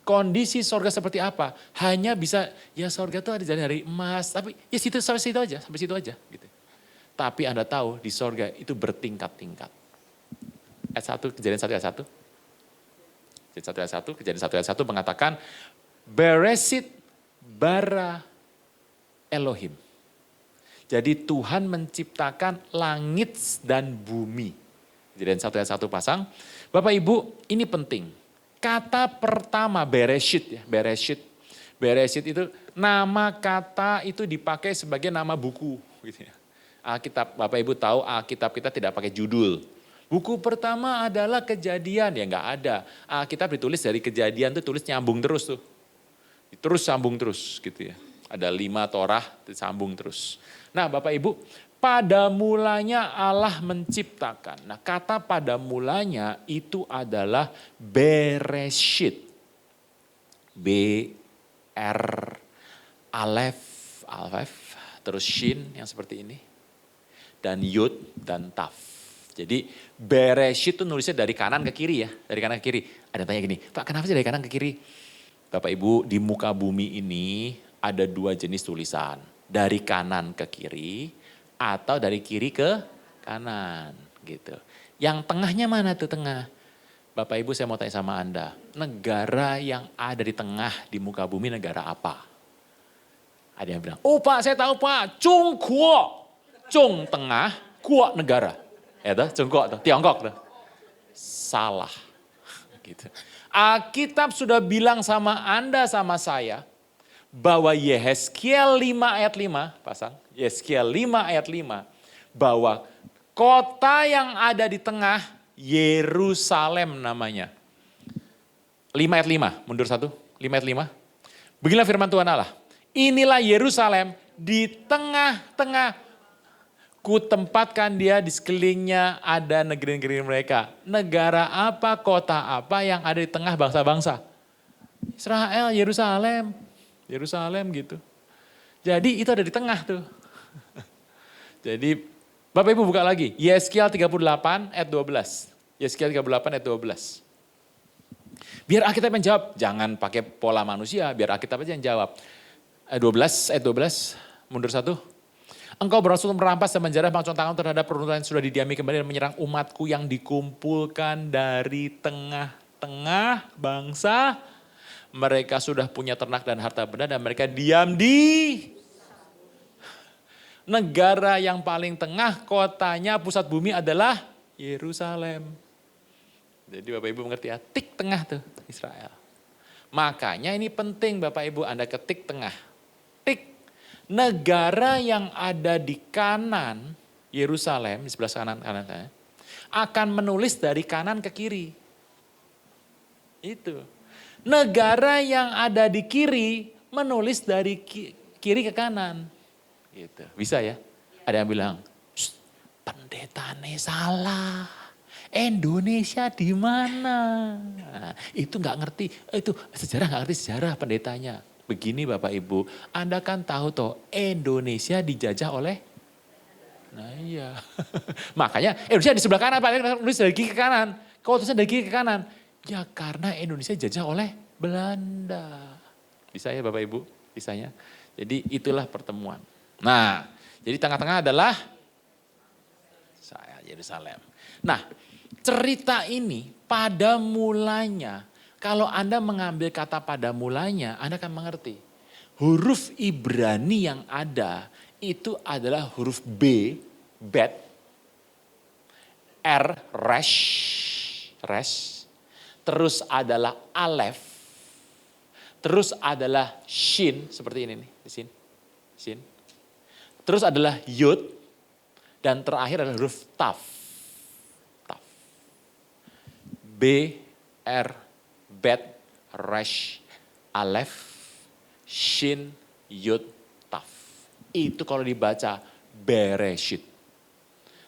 Kondisi sorga seperti apa? Hanya bisa, ya sorga itu ada dari emas, tapi ya sampai situ aja. Gitu. Tapi Anda tahu di sorga itu bertingkat-tingkat. Ayat 1, Kejadian 1 ayat 1. Kejadian 1 ayat 1 mengatakan, Beresit bara Elohim. Jadi Tuhan menciptakan langit dan bumi. Kejadian 1 ayat 1 pasang. Bapak Ibu, ini penting. Kata pertama Bereshit ya, Bereshit itu nama kata itu dipakai sebagai nama buku. Gitu ya. Alkitab, Bapak Ibu tahu Alkitab kita tidak pakai judul. Buku pertama adalah Kejadian, ya nggak ada. Alkitab ditulis dari Kejadian tuh tulis nyambung terus tuh. Terus sambung terus gitu ya. Ada 5 Torah disambung terus. Nah Bapak Ibu, pada mulanya Allah menciptakan. Nah kata pada mulanya itu adalah Bereshit. B-R, Alef, terus Shin yang seperti ini. Dan Yud dan Taf. Jadi Bereshit itu nulisnya dari kanan ke kiri ya. Dari kanan ke kiri. Ada yang tanya gini, Pak kenapa sih dari kanan ke kiri? Bapak Ibu di muka bumi ini ada 2 jenis tulisan. Dari kanan ke kiri atau dari kiri ke kanan gitu. Yang tengahnya mana tuh tengah? Bapak Ibu saya mau tanya sama Anda, negara yang ada di tengah di muka bumi negara apa? Ada yang bilang, oh Pak saya tahu Pak, Chongguo. Chong tengah, Guo negara. Ya tuh, Chongguo tuh, Tiongkok tuh. Salah. Gitu. Alkitab sudah bilang sama Anda sama saya, bahwa Yehezkiel 5 ayat 5, pasang, Yehezkiel 5 ayat 5, bahwa kota yang ada di tengah Yerusalem namanya. 5 ayat 5, mundur 1, 5 ayat 5. Beginilah firman Tuhan Allah, inilah Yerusalem di tengah-tengah, ku tempatkan dia di sekelilingnya ada negeri-negeri mereka. Negara apa, kota apa yang ada di tengah bangsa-bangsa? Israel, Yerusalem gitu. Jadi itu ada di tengah tuh. Jadi Bapak Ibu buka lagi. Yehezkiel 38 ayat 12. Yehezkiel 38 ayat 12. Biar Alkitab yang jawab. Jangan pakai pola manusia. Biar Alkitab aja yang jawab. Ayat 12. Mundur 1. Engkau bermaksud merampas dan menjarah bangsa tangan terhadap peruntukan yang sudah didiami kembali dan menyerang umatku yang dikumpulkan dari tengah-tengah bangsa. Mereka sudah punya ternak dan harta benda dan mereka diam di negara yang paling tengah, kotanya pusat bumi adalah Yerusalem. Jadi Bapak Ibu mengerti ya, tik tengah tuh Israel. Makanya ini penting Bapak Ibu Anda ketik tengah. Tik, negara yang ada di kanan Yerusalem, di sebelah kanan akan menulis dari kanan ke kiri. Itu. Negara yang ada di kiri menulis dari kiri ke kanan. Gitu. Bisa ya? Ada yang bilang, pendetanya salah. Indonesia di mana? Nah, itu nggak ngerti. Itu sejarah nggak ngerti sejarah pendetanya. Begini Bapak Ibu, Anda kan tahu toh Indonesia dijajah oleh. Nah iya. Makanya Indonesia di sebelah kanan Pak, nulis dari kiri ke kanan. Kau tulisnya dari kiri ke kanan. Ya karena Indonesia dijajah oleh Belanda. Bisa ya Bapak Ibu? Bisanya. Jadi itulah pertemuan. Nah, jadi tengah-tengah adalah saya Yerusalem. Nah, cerita ini pada mulanya, kalau Anda mengambil kata pada mulanya, Anda akan mengerti. Huruf Ibrani yang ada itu adalah huruf B, bet, R, resh, terus adalah alef, terus adalah shin, seperti ini nih, shin. Terus adalah yud, dan terakhir adalah huruf taf. B, R, bet, resh, alef, shin, yud, taf. Itu kalau dibaca Bereshit.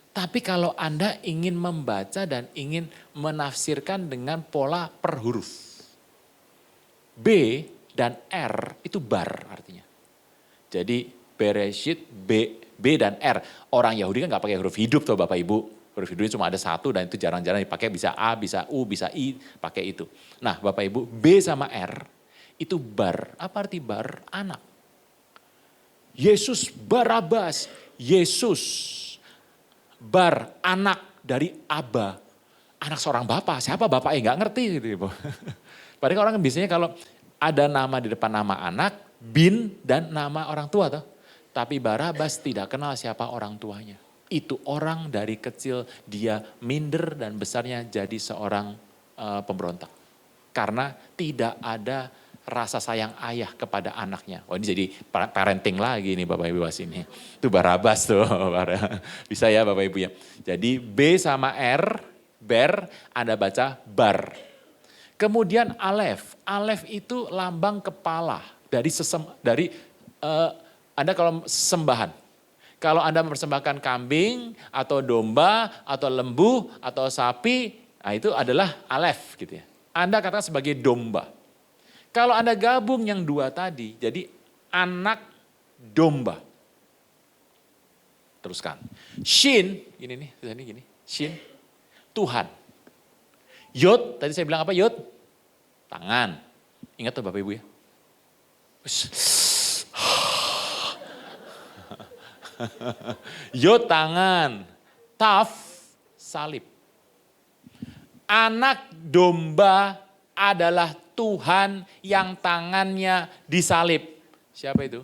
Tapi kalau Anda ingin membaca dan ingin menafsirkan dengan pola per huruf. B dan R itu bar artinya. Jadi Bereshit, B dan R. Orang Yahudi kan gak pakai huruf hidup tuh Bapak Ibu. Huruf hidupnya cuma ada satu dan itu jarang-jarang dipakai, bisa A, bisa U, bisa I, pakai itu. Nah Bapak Ibu, B sama R itu bar. Apa arti bar? Anak. Yesus Barabas, Yesus bar, anak dari Aba. Anak seorang bapak, siapa bapaknya gak ngerti gitu. Padahal orang biasanya kalau ada nama di depan nama anak, bin dan nama orang tua tuh. Tapi Barabas tidak kenal siapa orang tuanya. Itu orang dari kecil dia minder dan besarnya jadi seorang pemberontak. Karena tidak ada rasa sayang ayah kepada anaknya. Oh ini jadi parenting lagi nih Bapak Ibu sini. Itu Barabas tuh. Bisa ya Bapak Ibu ya. Jadi B sama R, ber, Anda baca bar. Kemudian alef. Alef itu lambang kepala. Dari Anda kalau sembahan. Kalau Anda mempersembahkan kambing atau domba atau lembu atau sapi, nah itu adalah alef gitu ya. Anda katakan sebagai domba. Kalau Anda gabung yang dua tadi, jadi anak domba. Teruskan. Shin, gini, Shin, Tuhan. Yod, tadi saya bilang apa Yod? Tangan. Ingat tuh Bapak Ibu ya. Yod tangan, taf salib. Anak domba adalah Tuhan yang tangannya disalib. Siapa itu?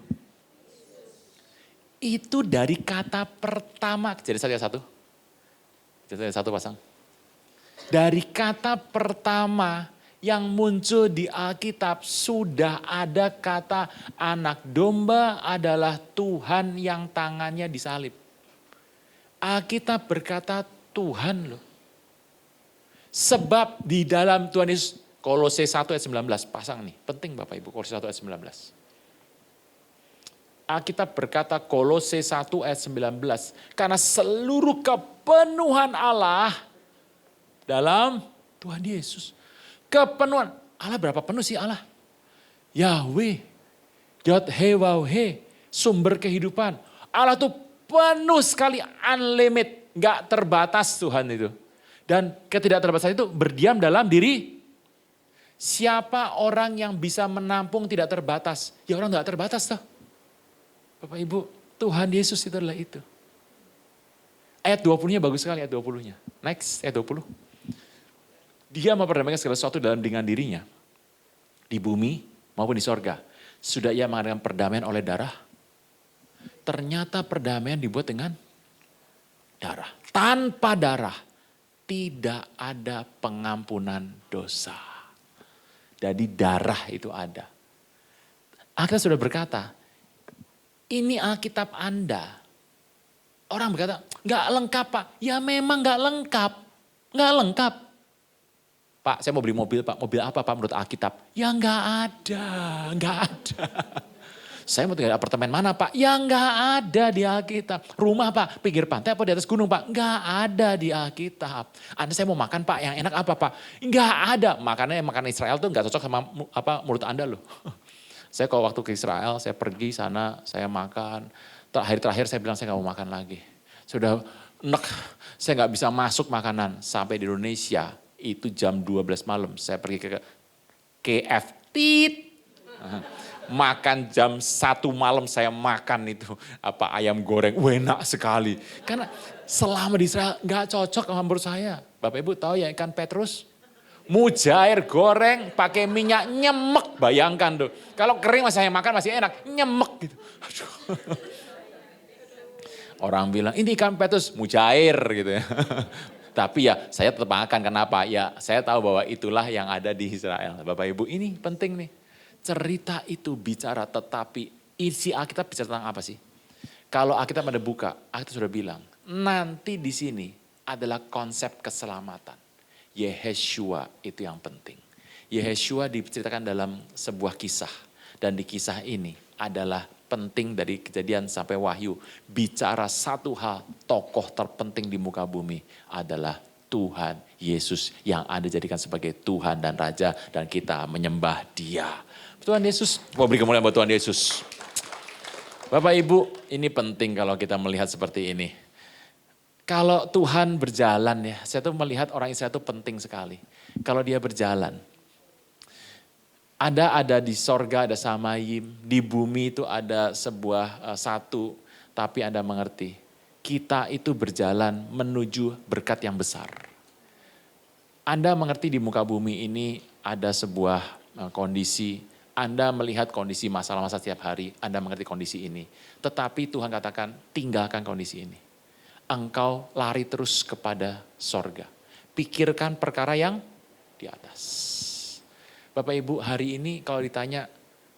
Itu dari kata pertama. Jadi saya lihat satu. Jadi satu pasang. Dari kata pertama yang muncul di Alkitab sudah ada kata anak domba adalah Tuhan yang tangannya disalib. Alkitab berkata Tuhan loh. Sebab di dalam Tuhan Yesus, Kolose 1 ayat 19, pasang nih, penting Bapak Ibu, Kolose 1 ayat 19. Alkitab berkata Kolose 1 ayat 19, karena seluruh kepenuhan Allah dalam Tuhan Yesus. Kepenuhan, Allah berapa penuh sih Allah? Yahweh, Yod He Waw He, sumber kehidupan. Allah tuh penuh sekali, unlimited, gak terbatas Tuhan itu. Dan ketidakterbatasan itu berdiam dalam diri. Siapa orang yang bisa menampung tidak terbatas? Ya orang gak terbatas toh. Bapak Ibu, Tuhan Yesus itu adalah itu. Ayat 20-nya bagus sekali, ayat 20-nya. Next, ayat 20. Dia memperdamaikan segala sesuatu dengan dirinya. Di bumi maupun di sorga. Sudah ia mengadakan perdamaian oleh darah. Ternyata perdamaian dibuat dengan darah. Tanpa darah tidak ada pengampunan dosa. Jadi darah itu ada. Alkitab sudah berkata, ini Alkitab Anda. Orang berkata, gak lengkap Pak. Ya memang gak lengkap. Gak lengkap. Pak saya mau beli mobil Pak. Mobil apa Pak menurut Alkitab? Ya gak ada. Gak ada. Saya mau tinggal di apartemen mana Pak? Ya gak ada di Alkitab. Rumah Pak, pinggir pantai apa di atas gunung Pak? Gak ada di Alkitab. Anda saya mau makan Pak, yang enak apa Pak? Gak ada. Makanan Israel tuh gak cocok sama mulut Anda loh. Saya kalau waktu ke Israel, saya pergi sana, saya makan. Hari terakhir saya bilang saya gak mau makan lagi. Sudah enak, saya gak bisa masuk makanan. Sampai di Indonesia, itu jam 12 malam. Saya pergi ke KF. Makan jam 1 malam saya makan itu ayam goreng, enak sekali. Karena selama di Israel gak cocok sama menurut saya. Bapak Ibu tahu ya ikan Petrus? Mujair goreng pakai minyak nyemek, bayangkan tuh. Kalau kering masih makan masih enak, nyemek gitu. Aduh. Orang bilang ini ikan petus mujair gitu ya. Tapi ya saya tetap makan, kenapa? Ya saya tahu bahwa itulah yang ada di Israel. Bapak Ibu ini penting nih. Cerita itu bicara tetapi isi Alkitab bicara tentang apa sih? Kalau Alkitab ada buka, Alkitab sudah bilang nanti di sini adalah konsep keselamatan. Yeshua itu yang penting. Yeshua diceritakan dalam sebuah kisah. Dan di kisah ini adalah penting dari Kejadian sampai Wahyu. Bicara satu hal, tokoh terpenting di muka bumi adalah Tuhan Yesus yang Anda jadikan sebagai Tuhan dan Raja. Dan kita menyembah Dia. Tuhan Yesus, mau beri kemuliaan buat Tuhan Yesus. Bapak Ibu, ini penting kalau kita melihat seperti ini. Kalau Tuhan berjalan ya, saya tuh melihat orang Israel itu penting sekali. Kalau dia berjalan, ada di sorga, ada Samayim, di bumi itu ada sebuah satu, tapi Anda mengerti, kita itu berjalan menuju berkat yang besar. Anda mengerti di muka bumi ini ada sebuah kondisi, Anda melihat kondisi masalah-masalah setiap hari, Anda mengerti kondisi ini. Tetapi Tuhan katakan, tinggalkan kondisi ini. Engkau lari terus kepada sorga. Pikirkan perkara yang di atas. Bapak Ibu hari ini kalau ditanya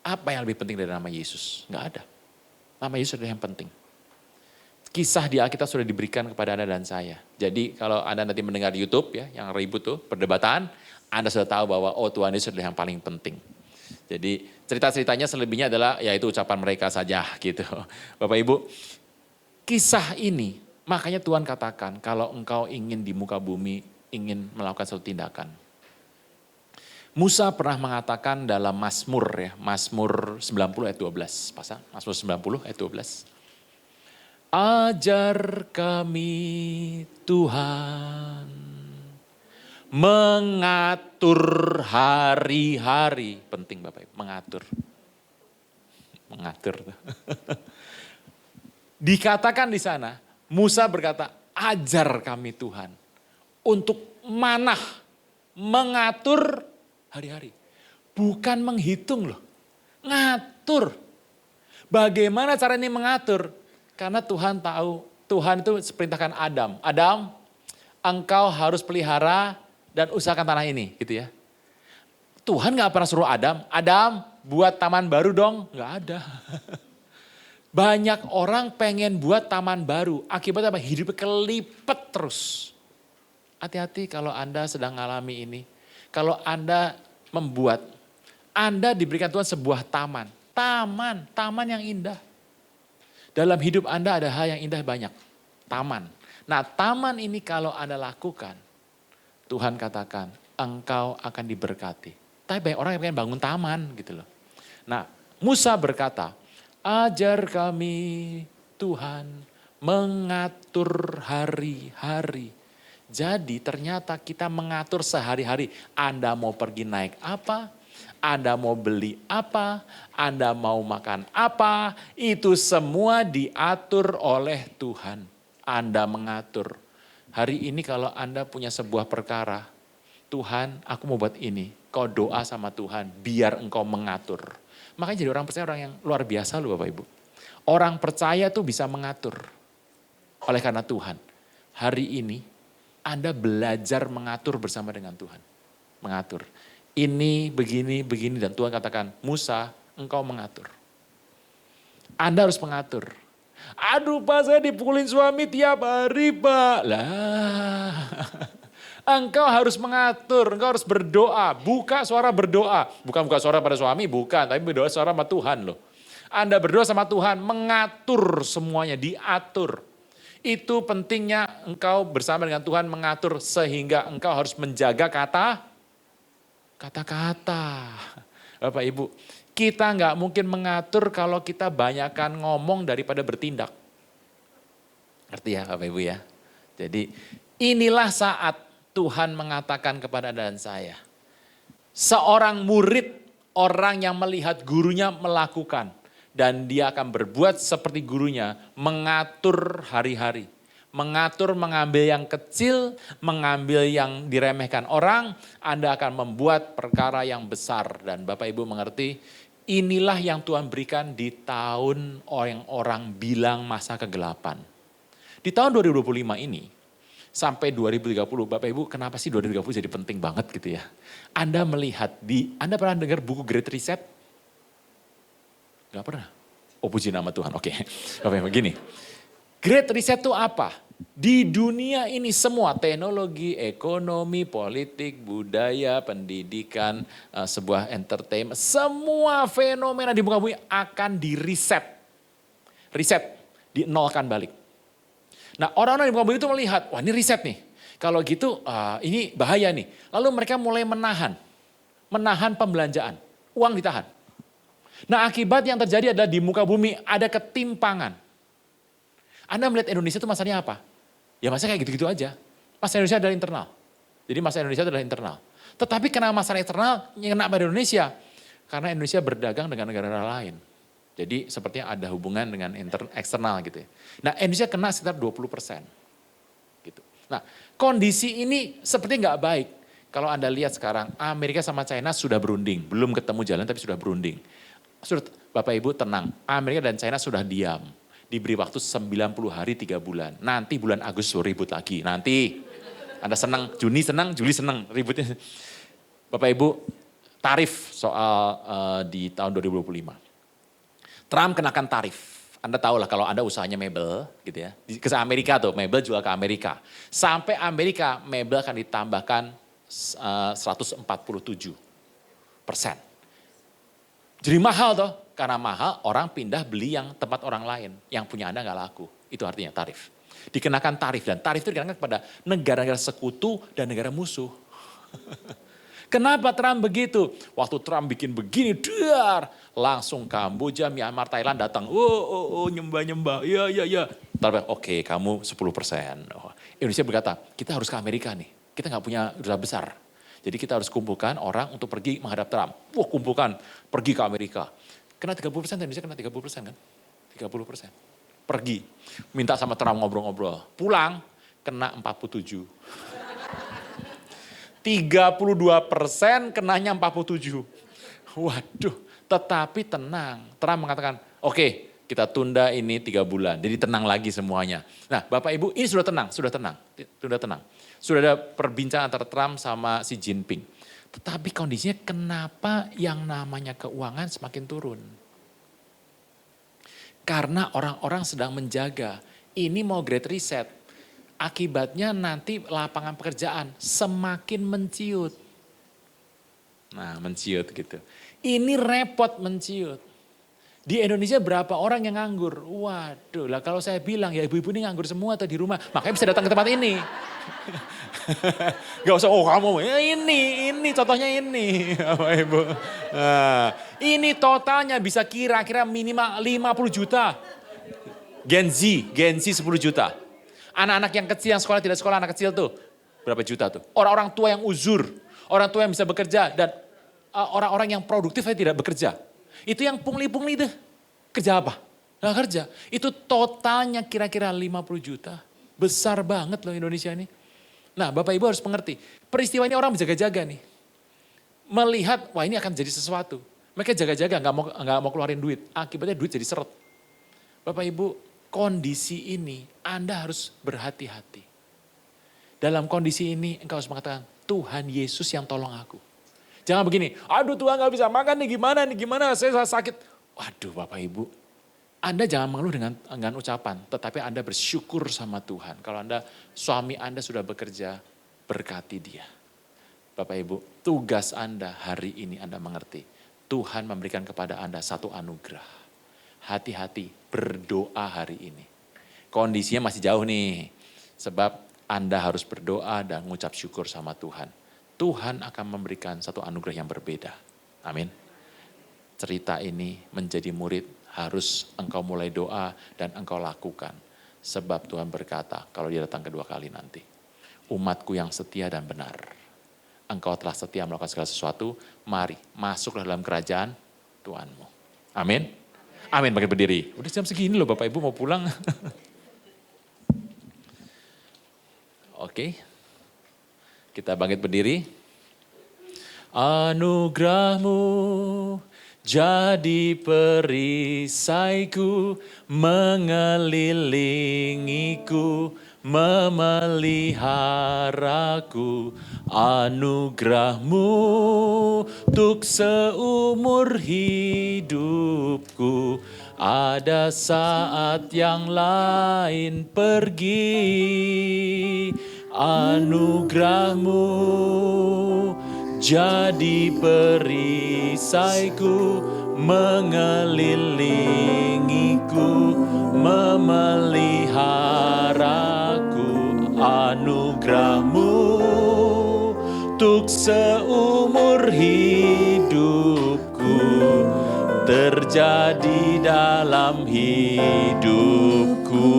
apa yang lebih penting dari nama Yesus? Enggak ada. Nama Yesus adalah yang penting. Kisah di Alkitab sudah diberikan kepada Anda dan saya. Jadi kalau Anda nanti mendengar di YouTube ya, yang ribut tuh, perdebatan, Anda sudah tahu bahwa Tuhan Yesus adalah yang paling penting. Jadi cerita-ceritanya selebihnya adalah ya itu ucapan mereka saja gitu. Bapak Ibu, kisah ini makanya Tuhan katakan kalau engkau ingin di muka bumi, ingin melakukan suatu tindakan. Musa pernah mengatakan dalam Mazmur ya, Mazmur 90 ayat 12. Pasang, Mazmur 90 ayat 12. Ajar kami Tuhan mengatur hari-hari. Penting Bapak Ibu, mengatur. Mengatur. Dikatakan di sana, Musa berkata, ajar kami Tuhan untuk manah, mengatur hari-hari. Bukan menghitung loh, ngatur. Bagaimana cara ini mengatur? Karena Tuhan tahu, Tuhan itu perintahkan Adam. Adam, engkau harus pelihara dan usahakan tanah ini gitu ya. Tuhan gak pernah suruh Adam, Adam buat taman baru dong, gak ada. Banyak orang pengen buat taman baru, akibatnya apa? Hidupnya kelipet terus. Hati-hati kalau Anda sedang mengalami ini. Kalau Anda membuat, Anda diberikan Tuhan sebuah taman. Taman yang indah. Dalam hidup Anda ada hal yang indah banyak. Taman. Nah taman ini kalau Anda lakukan, Tuhan katakan engkau akan diberkati. Tapi banyak orang yang pengen bangun taman gitu loh. Nah Musa berkata, ajar kami Tuhan mengatur hari-hari. Jadi ternyata kita mengatur sehari-hari. Anda mau pergi naik apa? Anda mau beli apa? Anda mau makan apa? Itu semua diatur oleh Tuhan. Anda mengatur. Hari ini kalau Anda punya sebuah perkara. Tuhan aku mau buat ini. Kau doa sama Tuhan biar engkau mengatur. Makanya jadi orang percaya orang yang luar biasa loh Bapak Ibu. Orang percaya tuh bisa mengatur. Oleh karena Tuhan. Hari ini Anda belajar mengatur bersama dengan Tuhan. Mengatur. Ini, begini, dan Tuhan katakan, Musa engkau mengatur. Anda harus mengatur. Aduh Pak saya dipukulin suami tiap hari Pak. Lah. Engkau harus mengatur, engkau harus berdoa. Buka suara berdoa. Bukan buka suara pada suami, bukan. Tapi berdoa suara sama Tuhan loh. Anda berdoa sama Tuhan, mengatur semuanya, diatur. Itu pentingnya engkau bersama dengan Tuhan mengatur sehingga engkau harus menjaga kata-kata. Bapak Ibu, kita nggak mungkin mengatur kalau kita banyakkan ngomong daripada bertindak. Ngerti ya Bapak Ibu ya? Jadi inilah saat Tuhan mengatakan kepada Anda dan saya. Seorang murid, orang yang melihat gurunya melakukan. Dan dia akan berbuat seperti gurunya, mengatur hari-hari. mengatur, mengambil yang kecil, mengambil yang diremehkan orang, Anda akan membuat perkara yang besar. Dan Bapak Ibu mengerti, inilah yang Tuhan berikan di tahun orang bilang masa kegelapan. Di tahun 2025 ini, sampai 2030, Bapak Ibu kenapa sih 2030 jadi penting banget gitu ya. Anda melihat, Anda pernah dengar buku Great Reset? Gak pernah? Oh puji nama Tuhan, oke. Bapak Ibu begini. Great Reset itu apa? Di dunia ini semua teknologi, ekonomi, politik, budaya, pendidikan, sebuah entertainment, semua fenomena di muka bumi akan di-reset. Reset, dinolkan balik. Nah orang-orang di muka bumi itu melihat, wah ini reset nih. Kalau gitu ini bahaya nih. Lalu mereka mulai menahan pembelanjaan, uang ditahan. Nah akibat yang terjadi adalah di muka bumi ada ketimpangan. Anda melihat Indonesia itu masalahnya apa? Ya masalah kayak gitu-gitu aja. Masalah Indonesia adalah internal. Jadi masalah Indonesia adalah internal. Tetapi kenapa masalah eksternal yang kena pada Indonesia? Karena Indonesia berdagang dengan negara lain. Jadi sepertinya ada hubungan dengan eksternal gitu ya. Nah Indonesia kena sekitar 20%. Gitu. Nah kondisi ini seperti nggak baik. Kalau Anda lihat sekarang Amerika sama China sudah berunding. Belum ketemu jalan tapi sudah berunding. Bapak Ibu tenang, Amerika dan China sudah diam. Diberi waktu 90 hari 3 bulan. Nanti bulan Agustus ribut lagi. Nanti Anda senang, Juni senang, Juli senang ributnya. Bapak Ibu, tarif soal di tahun 2025. Trump kenakan tarif. Anda tahu lah kalau Anda usahanya mebel gitu ya. Ke Amerika tuh, mebel jual ke Amerika. Sampai Amerika mebel akan ditambahkan 147%. Jadi mahal toh. Karena mahal, orang pindah beli yang tempat orang lain. Yang punya Anda nggak laku. Itu artinya tarif. Dikenakan tarif. Dan tarif itu dikenakan kepada negara-negara sekutu dan negara musuh. Kenapa Trump begitu? Waktu Trump bikin begini, langsung Kamboja, Myanmar, Thailand datang. Nyembah-nyembah. Ya. Oke, kamu 10%. Indonesia berkata, kita harus ke Amerika nih. Kita nggak punya duta besar. Jadi kita harus kumpulkan orang untuk pergi menghadap Trump. Kumpulkan, pergi ke Amerika. Kena 30%, Indonesia kena 30% kan? 30%. Pergi, minta sama Trump ngobrol-ngobrol. Pulang, kena 47. 32% kenanya 47. Waduh, tetapi tenang. Trump mengatakan, oke, kita tunda ini 3 bulan. Jadi tenang lagi semuanya. Nah Bapak Ibu, ini sudah tenang. Sudah ada perbincangan antara Trump sama Xi Jinping. Tetapi kondisinya kenapa yang namanya keuangan semakin turun? Karena orang-orang sedang menjaga. Ini mau great reset. Akibatnya nanti lapangan pekerjaan semakin menciut. Nah menciut gitu. Ini repot menciut. Di Indonesia berapa orang yang nganggur? Waduh lah kalau saya bilang ya ibu-ibu ini nganggur semua atau di rumah. Makanya bisa datang ke tempat ini. Gak usah, kamu ya ini contohnya ini. Bapak Ibu. Nah, ini totalnya bisa kira-kira minimal 50 juta. Gen Z 10 juta. Anak-anak yang kecil yang sekolah tidak sekolah, anak kecil tuh berapa juta tuh. Orang-orang tua yang uzur, orang tua yang bisa bekerja dan orang-orang yang produktif tapi tidak bekerja. Itu yang pungli-pungli deh. Kerja apa? Nggak kerja. Itu totalnya kira-kira 50 juta. Besar banget loh Indonesia ini. Nah Bapak Ibu harus mengerti. Peristiwa ini orang berjaga-jaga nih. Melihat, wah ini akan jadi sesuatu. Mereka jaga-jaga nggak mau keluarin duit. Akibatnya duit jadi seret. Bapak Ibu, kondisi ini Anda harus berhati-hati. Dalam kondisi ini engkau harus mengatakan, Tuhan Yesus yang tolong aku. Jangan begini, aduh Tuhan gak bisa makan nih gimana, saya sakit. Waduh Bapak Ibu, Anda jangan mengeluh dengan ucapan, tetapi Anda bersyukur sama Tuhan. Kalau suami Anda sudah bekerja, berkati dia. Bapak Ibu, tugas Anda hari ini Anda mengerti. Tuhan memberikan kepada Anda satu anugerah. Hati-hati berdoa hari ini. Kondisinya masih jauh nih, sebab Anda harus berdoa dan mengucap syukur sama Tuhan. Tuhan akan memberikan satu anugerah yang berbeda. Amin. Cerita ini menjadi murid harus engkau mulai doa dan engkau lakukan. Sebab Tuhan berkata kalau dia datang kedua kali nanti. Umatku yang setia dan benar. Engkau telah setia melakukan segala sesuatu. Mari masuklah dalam kerajaan Tuhanmu. Amin. Amin, bagi berdiri. Udah jam segini loh Bapak Ibu mau pulang. Oke, kita bangkit berdiri. Anugerah-Mu jadi perisaiku, mengelilingiku, memeliharaku. Anugerah-Mu untuk seumur hidupku. Ada saat yang lain pergi. Anugerah-Mu jadi perisaiku, mengelilingiku, memeliharaku. Anugerah-Mu untuk seumur hidupku, terjadi dalam hidupku.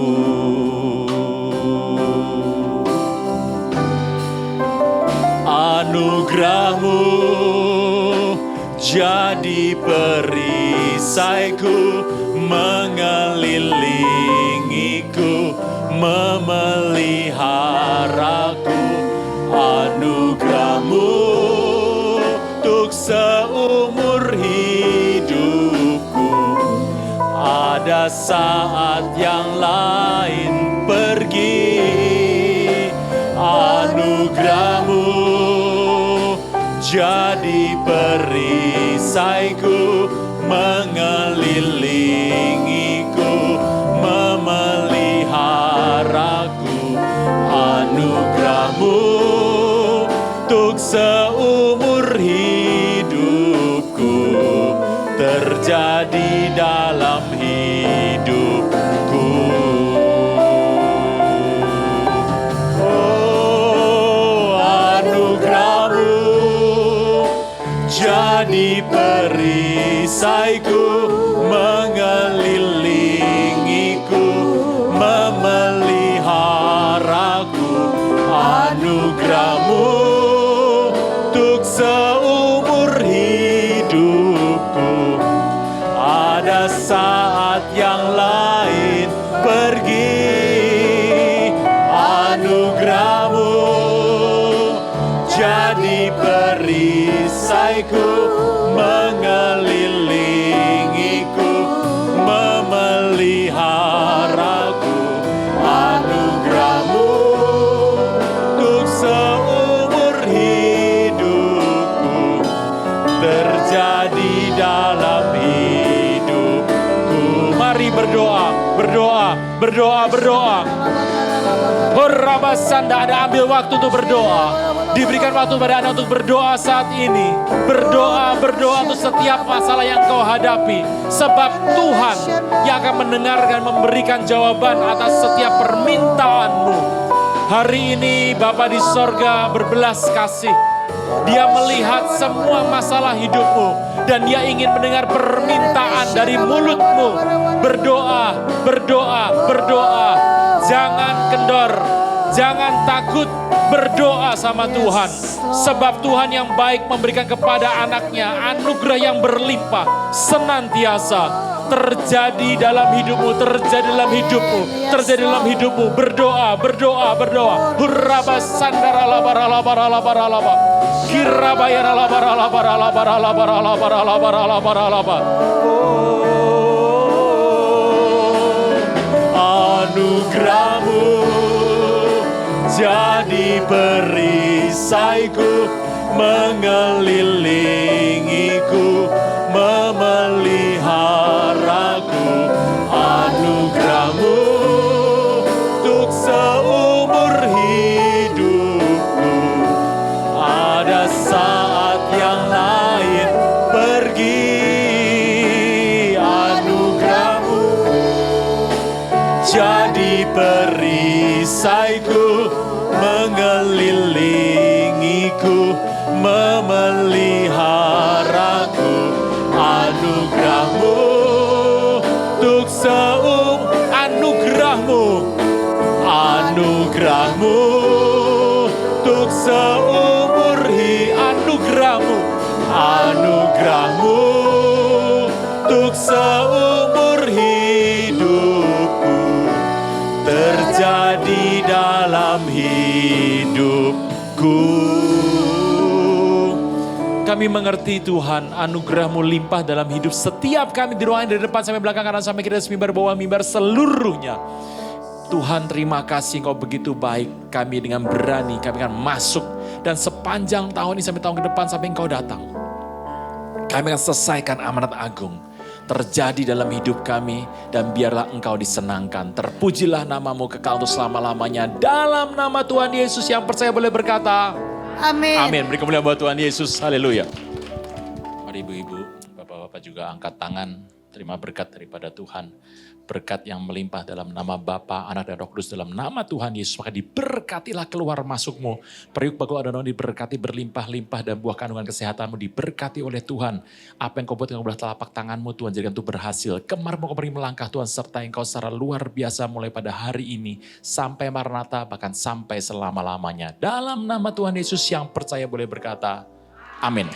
Anugerah-Mu jadi perisaiku, mengelilingiku, memeliharaku. Anugerah-Mu untuk seumur hidupku. Ada saat yang lain pergi. Anugerah-Mu jadi perisaiku, mengelilingiku, memeliharaku. Anugerah-Mu untuk seumur hidupku, terjadi dalam hidupku. Jadi perisaiku, mengelilingiku, memeliharaku. Anugerah-Mu untuk seumur hidupku. Ada saat yang lain pergi. Anugerah-Mu jadi perisaiku, mengelilingiku, memeliharaku. Anugerah-Mu untuk seumur hidupku, terjadi dalam hidupku. Mari berdoa, berdoa, berdoa, berdoa. Horabasanda, ada ambil waktu untuk berdoa. Diberikan waktu pada Anda untuk berdoa saat ini. Berdoa, berdoa untuk setiap masalah yang kau hadapi. Sebab Tuhan yang akan mendengarkan, memberikan jawaban atas setiap permintaanmu. Hari ini Bapa di sorga berbelas kasih. Dia melihat semua masalah hidupmu. Dan dia ingin mendengar permintaan dari mulutmu. Berdoa, berdoa, berdoa. Jangan kendor, jangan takut, berdoa sama Tuhan. Sebab Tuhan yang baik memberikan kepada anaknya anugerah yang berlimpah senantiasa. Terjadi dalam hidupmu, terjadi dalam hidupmu, terjadi dalam hidupmu. Berdoa, berdoa, berdoa. Hurraba sandara labara labara labara laba. Kirabaya labara labara labara labara labara labara labara laba. Anugerah-Mu jadi perisaiku, mengelilingiku, memeliharaku. Anugerah-Mu untuk seumur hidupku. Ada saat yang lain pergi. Anugerah-Mu jadi perisaiku, mengelilingiku, memeliharaku. Anugerah-Mu untuk anugerah-Mu, anugerah-Mu untuk seumur anugerah-Mu, anugerah-Mu untuk seumur hidupku, terjadi dalam hidupku. Kami mengerti Tuhan, anugerah-Mu limpah dalam hidup setiap kami di ruangan dari depan sampai belakang, kanan sampai kiri, mimbar bawah mimbar seluruhnya. Tuhan terima kasih Engkau begitu baik. Kami dengan berani, kami akan masuk. Dan sepanjang tahun ini sampai tahun ke depan sampai Engkau datang. Kami akan selesaikan amanat agung. Terjadi dalam hidup kami. Dan biarlah Engkau disenangkan. Terpujilah nama-Mu kekal untuk selama-lamanya. Dalam nama Tuhan Yesus yang percaya boleh berkata. Amin. Amin. Beri kemuliaan buat Tuhan Yesus. Haleluya. Mari ibu-ibu, bapak-bapak juga angkat tangan. Terima berkat daripada Tuhan. Berkat yang melimpah dalam nama Bapa, Anak dan Roh Kudus dalam nama Tuhan Yesus. Maka diberkatilah keluar masukmu. Periuk bakul adonan diberkati berlimpah-limpah dan buah kandungan kesehatanmu diberkati oleh Tuhan. Apa yang kau buat dengan belah telapak tanganmu Tuhan jadikan itu berhasil. Kemarmu kau beri melangkah Tuhan sertai engkau secara luar biasa mulai pada hari ini. Sampai Maranatha bahkan sampai selama-lamanya. Dalam nama Tuhan Yesus yang percaya boleh berkata. Amin.